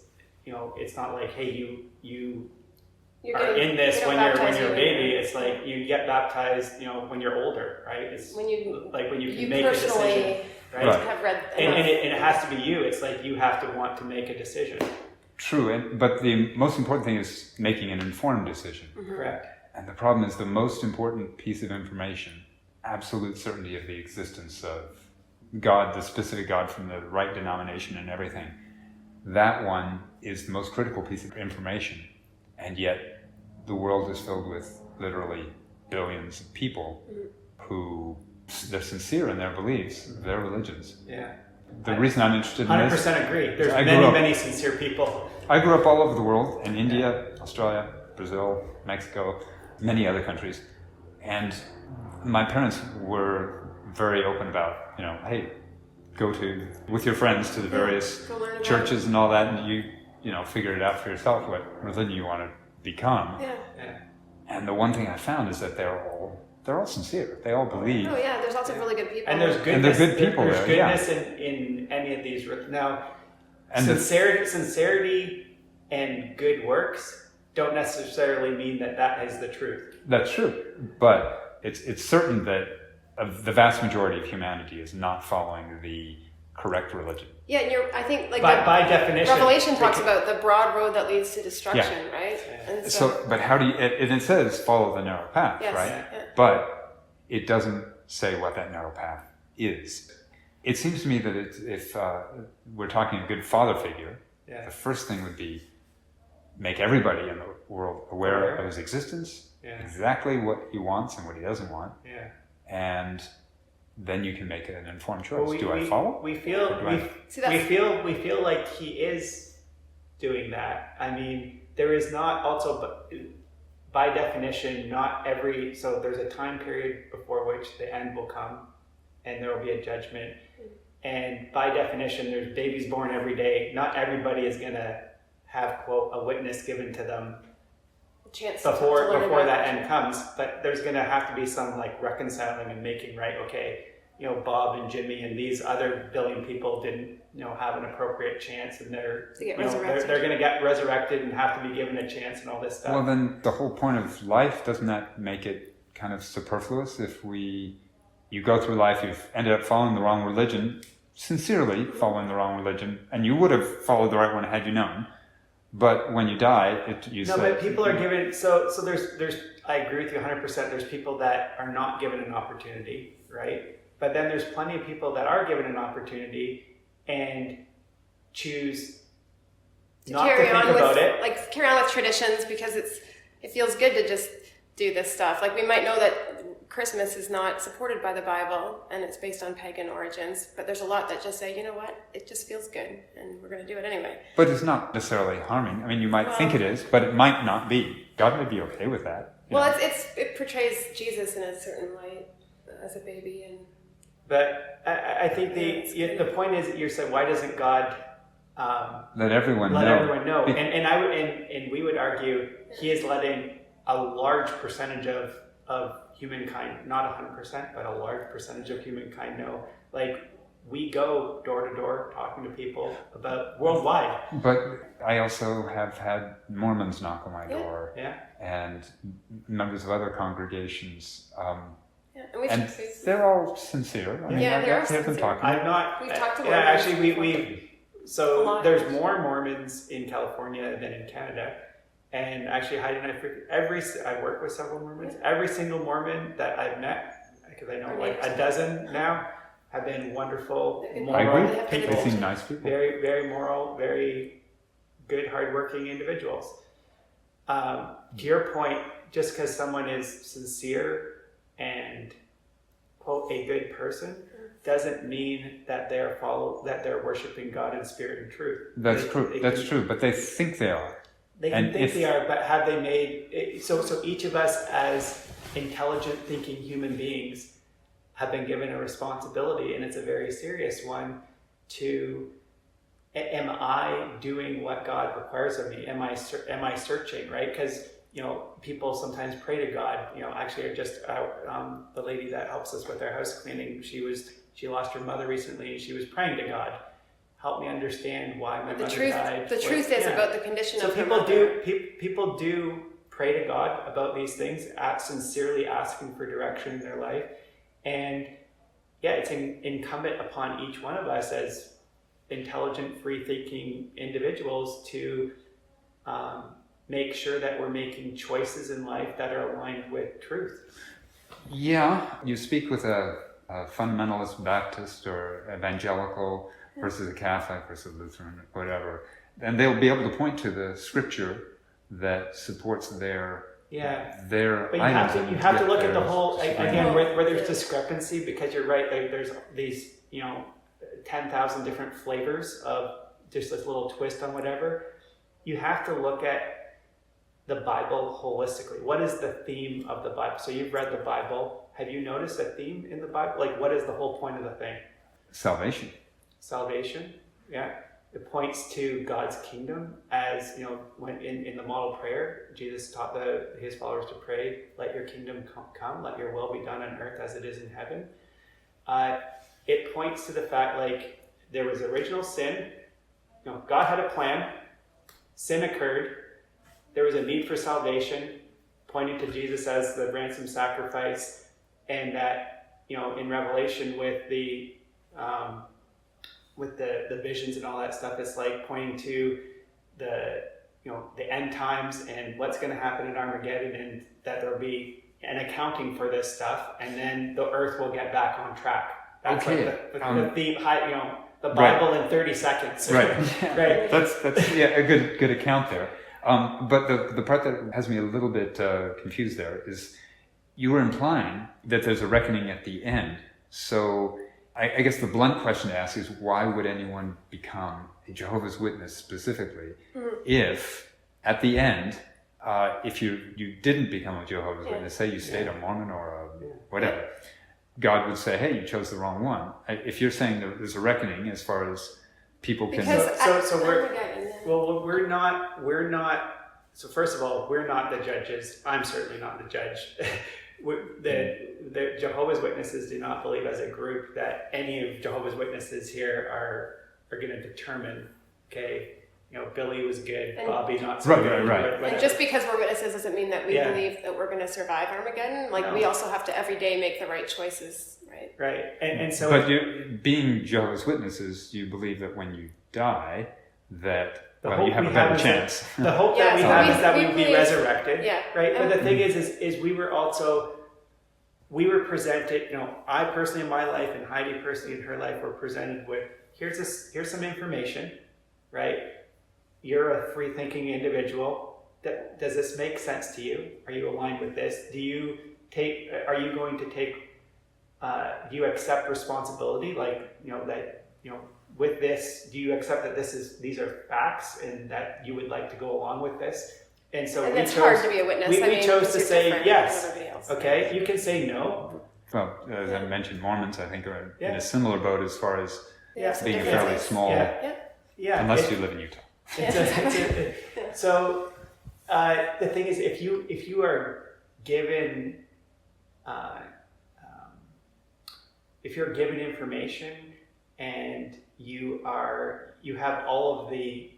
not like, hey, you are in this when you're a baby. It's like you get baptized, when you're older, right? It's when you can make a decision. Right? Have read and it has to be you. It's like you have to want to make a decision. True, but the most important thing is making an informed decision. Mm-hmm. Correct. And the problem is the most important piece of information, absolute certainty of the existence of God, the specific God from the right denomination and everything. That one is the most critical piece of information. And yet the world is filled with literally billions of people who they're sincere in their beliefs, their religions. Yeah. The reason I'm interested in this... 100% agree. There's many sincere people. I grew up all over the world, in India, Australia, Brazil, Mexico, many other countries. And my parents were very open about, hey, go with your friends to the various churches and all that, and you figure it out for yourself what religion you want to become. Yeah. And the one thing I found is that they're all sincere. They all believe. Oh yeah, there's lots of really good people. And there's goodness. And they're good people. There's goodness in any of these. Now, and sincerity and good works don't necessarily mean that is the truth. That's true, but it's certain that the vast majority of humanity is not following the correct religion. Yeah, and I think by definition, Revelation talks about the broad road that leads to destruction, right? Yeah. And so, but how do you? It says follow the narrow path, right? Yeah. But it doesn't say what that narrow path is. It seems to me that if we're talking a good father figure, the first thing would be make everybody in the world aware of his existence, exactly what he wants and what he doesn't want, and then you can make an informed choice. Well, do I follow? We feel like he is doing that. I mean, there is not also, but by definition, not every. So there's a time period before which the end will come, and there will be a judgment. And by definition, there's babies born every day. Not everybody is going to have, quote, a witness given to them before that end comes, but there's going to have to be some like reconciling and making right. Okay, Bob and Jimmy and these other billion people didn't have an appropriate chance, and they're going to get resurrected and have to be given a chance and all this stuff. Well, then the whole point of life, doesn't that make it kind of superfluous? If you go through life, you've ended up following the wrong religion, sincerely following the wrong religion, and you would have followed the right one had you known. But when you die, but people are given. So there's. I agree with you 100%. There's people that are not given an opportunity, right? But then there's plenty of people that are given an opportunity and choose not to think about it. Like carry on with traditions because it feels good to just do this stuff. Like we might know that Christmas is not supported by the Bible and it's based on pagan origins, but there's a lot that just say, you know what, it just feels good and we're going to do it anyway. But it's not necessarily harming. I mean, you might think it is, but it might not be. God may be okay with that. Well, it portrays Jesus in a certain light as a baby, and. But I think the point is that you said, why doesn't God let everyone know? And we would argue He is letting a large percentage of humankind, not 100%, but a large percentage of humankind know. Like we go door to door talking to people about worldwide. But I also have had Mormons knock on my door, and members of other congregations. And they're all sincere. I mean, I've been talking. We've talked to actually, so there's more Mormons in California than in Canada. And actually, Heidi and I work with several Mormons. Every single Mormon that I've met, because I know like a dozen now, have been wonderful, moral people. They seem nice people. Very, very moral, very good, hardworking individuals. To your point, just because someone is sincere and quote a good person doesn't mean that they're worshiping God in spirit and truth. That's true. But they think they are. They can think they are, but have they made it, so each of us as intelligent thinking human beings have been given a responsibility, and it's a very serious one, to am I doing what God requires of me? Am I searching, right? Because people sometimes pray to God. Actually, the lady that helps us with our house cleaning, she lost her mother recently, and she was praying to God, help me understand why my mother died. The truth is about the condition of her mother. So people do pray to God about these things, sincerely asking for direction in their life, and it's incumbent upon each one of us as intelligent, free-thinking individuals to make sure that we're making choices in life that are aligned with truth. Yeah, you speak with a fundamentalist Baptist or evangelical versus a Catholic versus Lutheran, whatever, and they'll be able to point to the scripture that supports their but you have to look at the whole again where there's discrepancy, because you're right, there's these 10,000 different flavors of just this little twist on whatever. You have to look at the Bible holistically. What is the theme of the Bible? So you've read the Bible. Have you noticed a theme in the Bible? Like, what is the whole point of the thing? Salvation. Yeah. It points to God's kingdom, as when in the model prayer, Jesus taught his followers to pray, "Let your kingdom come, let your will be done on earth as it is in heaven." It points to the fact like there was original sin. God had a plan. Sin occurred. There was a need for salvation, pointing to Jesus as the ransom sacrifice, and that in Revelation with the visions and all that stuff, it's like pointing to the end times and what's going to happen in Armageddon, and that there'll be an accounting for this stuff, and then the earth will get back on track. That's like the theme, the Bible in 30 seconds. Right. Right. That's a good account there. But the part that has me a little bit confused there is you were implying that there's a reckoning at the end. So I guess the blunt question to ask is, why would anyone become a Jehovah's Witness specifically if at the end, if you didn't become a Jehovah's Witness, say you stayed a Mormon or whatever, God would say, hey, you chose the wrong one. If you're saying there's a reckoning as far as people can... we're not, so first of all, we're not the judges. I'm certainly not the judge. The Jehovah's Witnesses do not believe as a group that any of Jehovah's Witnesses here are going to determine, Billy was good, Bobby not so good. Right. And just because we're witnesses doesn't mean that we believe that we're going to survive Armageddon. We also have to every day make the right choices, right? right? And so, but being Jehovah's Witnesses, you believe that when you die, that you have a better chance. The hope that we have is that we will be resurrected, right? But the thing is we were presented, I personally in my life and Heidi personally in her life were presented with, here's some information, right? You're a free-thinking individual. Does this make sense to you? Are you aligned with this? Are you going to take, do you accept responsibility? With this, do you accept that these are facts and that you would like to go along with this? And so it's hard to be a witness. We chose to say yes. Okay, you can say no. Well, as I mentioned, Mormons, I think, are in a similar boat as far as being fairly small, unless you live in Utah. So the thing is, if you are given information and you have all of the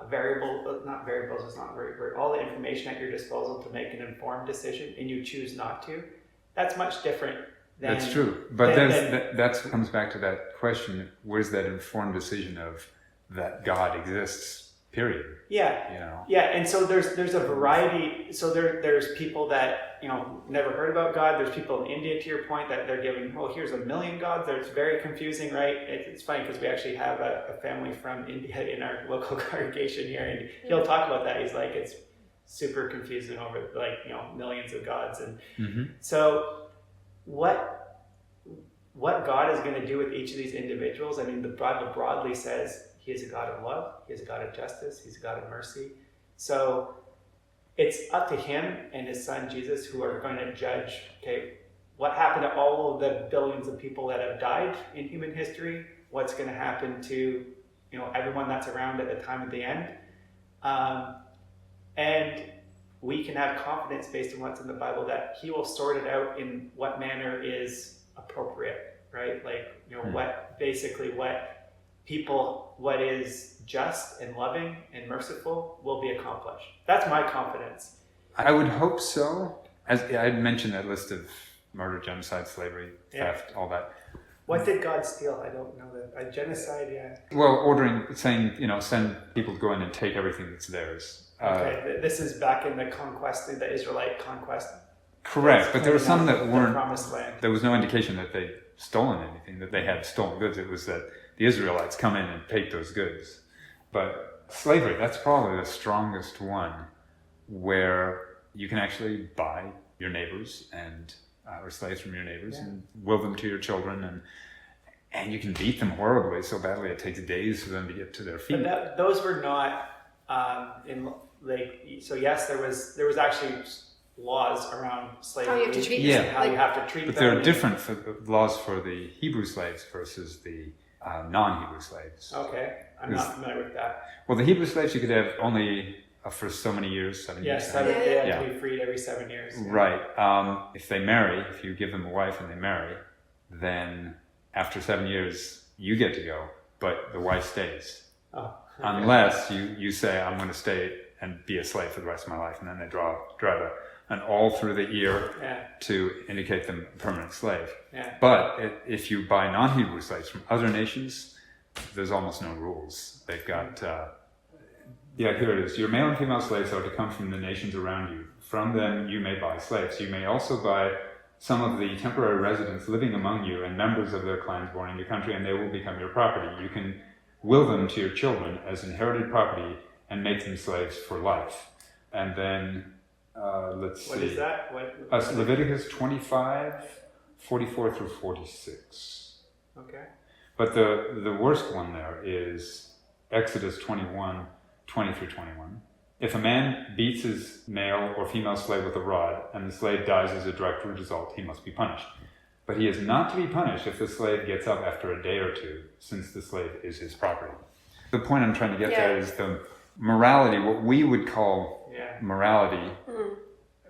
variables is not the right word, all the information at your disposal to make an informed decision, and you choose not to, that's much different than... That's true. But that comes back to that question, where's that informed decision of that God exists, period? Yeah. And so there's a variety. So there's people that, never heard about God. There's people in India, to your point, that they're giving, here's 1 million gods. It's very confusing, right? It's funny because we actually have a family from India in our local congregation here, and he'll talk about that. He's like, it's super confusing over millions of gods. And so what God is going to do with each of these individuals, I mean, the Bible broadly says He is a God of love, He is a God of justice, He's a God of mercy. So it's up to Him and His Son Jesus who are going to judge, what happened to all of the billions of people that have died in human history? What's going to happen to everyone that's around at the time of the end? And we can have confidence based on what's in the Bible that He will sort it out in what manner is appropriate, right? What is just and loving and merciful will be accomplished. That's my confidence. I would hope so. As I had mentioned that list of murder, genocide, slavery, theft, all that. What did God steal? I don't know that. Genocide, Well, saying, send people to go in and take everything that's theirs. This is back in the the Israelite conquest. Correct, but there were some that weren't. Promised land. There was no indication that they'd stolen anything, that they had stolen goods. It was that the Israelites come in and take those goods. But slavery, that's probably the strongest one, where you can actually buy your neighbors or slaves from your neighbors and will them to your children, and you can beat them horribly, so badly it takes days for them to get to their feet. But those were not so yes, there was actually laws around slavery. How you have to treat how you have to treat them. But there are different laws for the Hebrew slaves versus the non-Hebrew slaves. Okay, I'm not familiar with that. Well, the Hebrew slaves you could have only for so many years, 7 years. They had to be freed every 7 years. Yeah. Right. If you give them a wife and they marry, then after 7 years you get to go, but the wife stays. Oh, okay. Unless you say, I'm going to stay and be a slave for the rest of my life, and then they drive an awl through the ear to indicate them a permanent slave. Yeah. But if you buy non-Hebrew slaves from other nations, there's almost no rules. They've got, here it is. Your male and female slaves are to come from the nations around you. From them you may buy slaves. You may also buy some of the temporary residents living among you and members of their clans born in your country, and they will become your property. You can will them to your children as inherited property and make them slaves for life. And then, let's see. What is that? Leviticus 25, 44 through 46. Okay. But the worst one there is Exodus 21, 20 through 21. If a man beats his male or female slave with a rod, and the slave dies as a direct result, he must be punished. But he is not to be punished if the slave gets up after a day or two, since the slave is his property. The point I'm trying to get at is the morality, what we would call morality,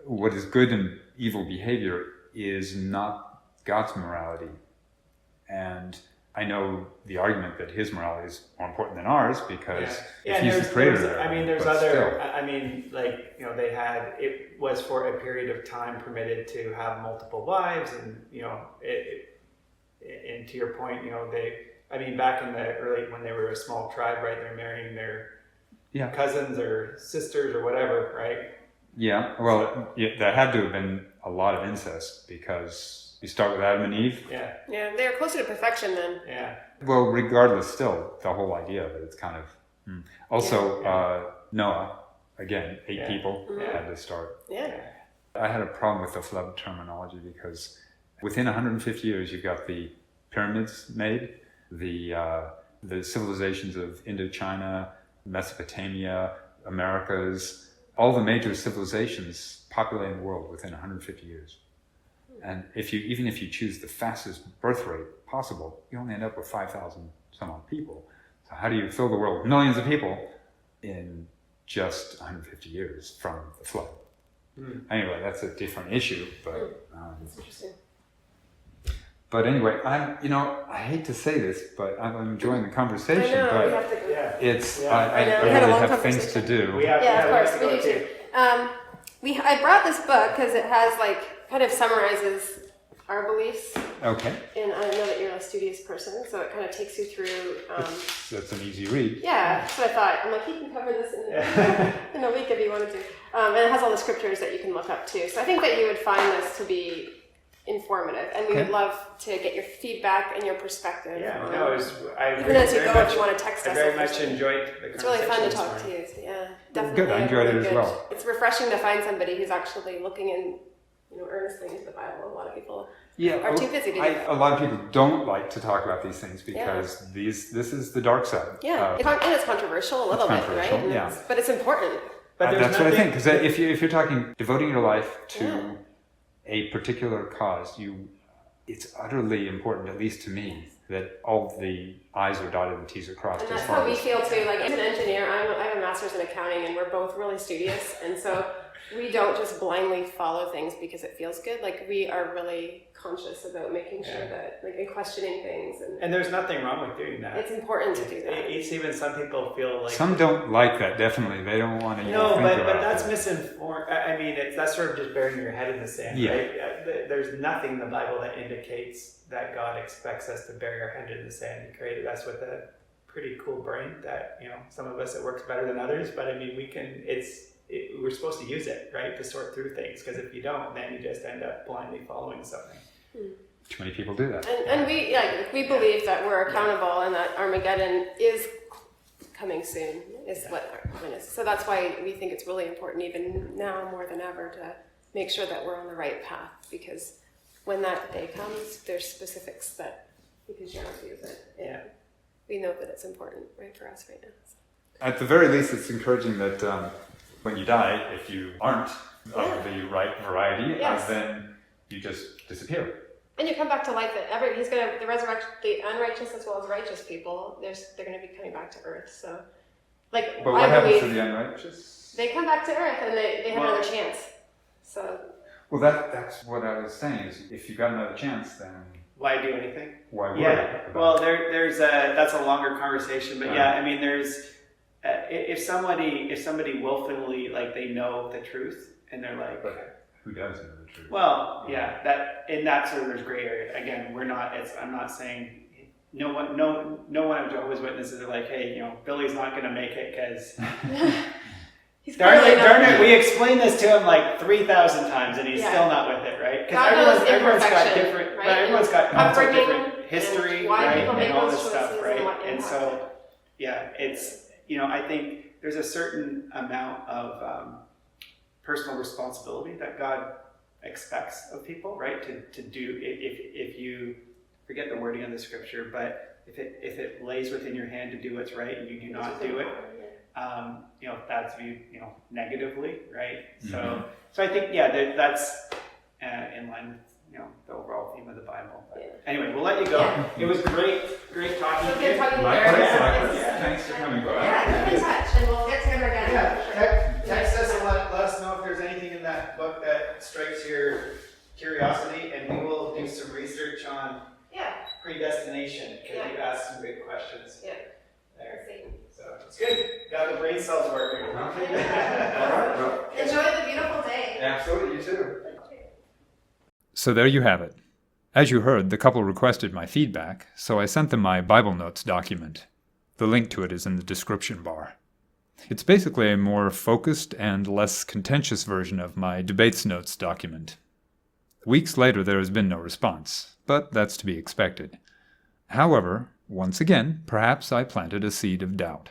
what is good and evil behavior is not God's morality. And I know the argument that his morality is more important than ours because if he's the creator. They had, it was for a period of time permitted to have multiple wives, and And to your point, back in the early, when they were a small tribe, right, they're marrying their cousins or sisters or whatever, right? Yeah, well, there had to have been a lot of incest because you start with Adam and Eve. Yeah. Yeah, they were closer to perfection then. Yeah. Well, regardless, still, the whole idea of it, it's kind of... Also, Noah, again, 8 people had to start. Yeah. I had a problem with the flood terminology because within 150 years, you've got the pyramids made, the civilizations of Indochina, Mesopotamia, Americas, all the major civilizations populating the world within 150 years. And even if you choose the fastest birth rate possible, you only end up with 5,000 some odd people. So how do you fill the world with millions of people in just 150 years from the flood? Anyway, that's a different issue, but That's interesting. but anyway, I hate to say this, but I'm enjoying the conversation. I know, but we have to go. it's Yeah. I know, we had a really long have things to conversation. do. We have Yeah, of course, to we go do too. I brought this book because it has kind of summarizes our beliefs, Okay, and I know that you're a studious person, so it kind of takes you through. that's an easy read. Yeah, so I thought, I'm like, you can cover this in a week if you wanted to. And it has all the scriptures that you can look up too. So I think that you would find this to be informative, and we would love to get your feedback and your perspective. Yeah, even as you go, if you want to text us. I very much enjoyed the conversation. It's really fun to this talk to morning. you. So yeah, definitely. Good, I enjoyed it as good. well. It's refreshing to find somebody who's actually looking in, earnestly into the Bible. A lot of people are too busy to do that. A lot of people don't like to talk about these things because this is the dark side. Yeah, and it's controversial a little bit, right? controversial, yeah. But it's important. But there's that's what I think, because if you're talking devoting your life to a particular cause, it's utterly important, at least to me, that all the I's are dotted and T's are crossed. And that's how we feel too. Like, as an engineer, I have a master's in accounting, and we're both really studious, and so we don't just blindly follow things because it feels good. Like, we are really conscious about making sure that, and questioning things. And there's nothing wrong with doing that. It's important to do that. It's even some people feel like... Some don't like that, definitely. They don't want to think but about that's it. misinformed. That's sort of just burying your head in the sand, right? There's nothing in the Bible that indicates that God expects us to bury our head in the sand. He created us with a pretty cool brain that, some of us, it works better than others, but we're supposed to use it, right, to sort through things, because if you don't, then you just end up blindly following something. Too many people do that. And we believe that we're accountable and that Armageddon is coming soon, is what our is. So that's why we think it's really important, even now more than ever, to make sure that we're on the right path, because when that day comes, there's specifics that you can share with you, but we know that it's important, right, for us right now. So. At the very least, it's encouraging that when you die, if you aren't of the right variety, then you just disappear. And you come back to life. He's going to resurrect the unrighteous as well as righteous people. They're going to be coming back to earth. So, but what happens to the unrighteous? They come back to earth and they have another chance. So. Well, that's what I was saying. Is if you got another chance, then why do anything? Why worry? Well, that's a longer conversation, but there's if somebody willfully, like, they know the truth and they're like, who does know the truth? Well, that's where there's gray area. Again, I'm not saying no one of Jehovah's Witnesses are like, hey, Billy's not going to make it because darn it, we explained this to him like 3,000 times and he's still not with it, right? Because everyone's got different, right? Everyone's got also different history, right, and all this stuff, right? And so, it's I think there's a certain amount of personal responsibility that God expects of people, right? To do, if you forget the wording of the scripture, but if it lays within your hand to do what's right and you do not do it, that's viewed negatively, right? Mm-hmm. So I think that's in line with the overall theme of the Bible. But anyway, we'll let you go. Yeah. It was great talking to you. Thanks for coming by. Keep in touch, and we'll get together again. Text us and let us know if there's anything in that book that strikes your curiosity, and we will do some research on predestination, because you asked some good questions. There. So it's good. Got the brain cells working. All right. Enjoy the beautiful day. Absolutely, you too. So there you have it. As you heard, the couple requested my feedback, so I sent them my Bible Notes document. The link to it is in the description bar. It's basically a more focused and less contentious version of my Debates Notes document. Weeks later, there has been no response, but that's to be expected. However, once again, perhaps I planted a seed of doubt.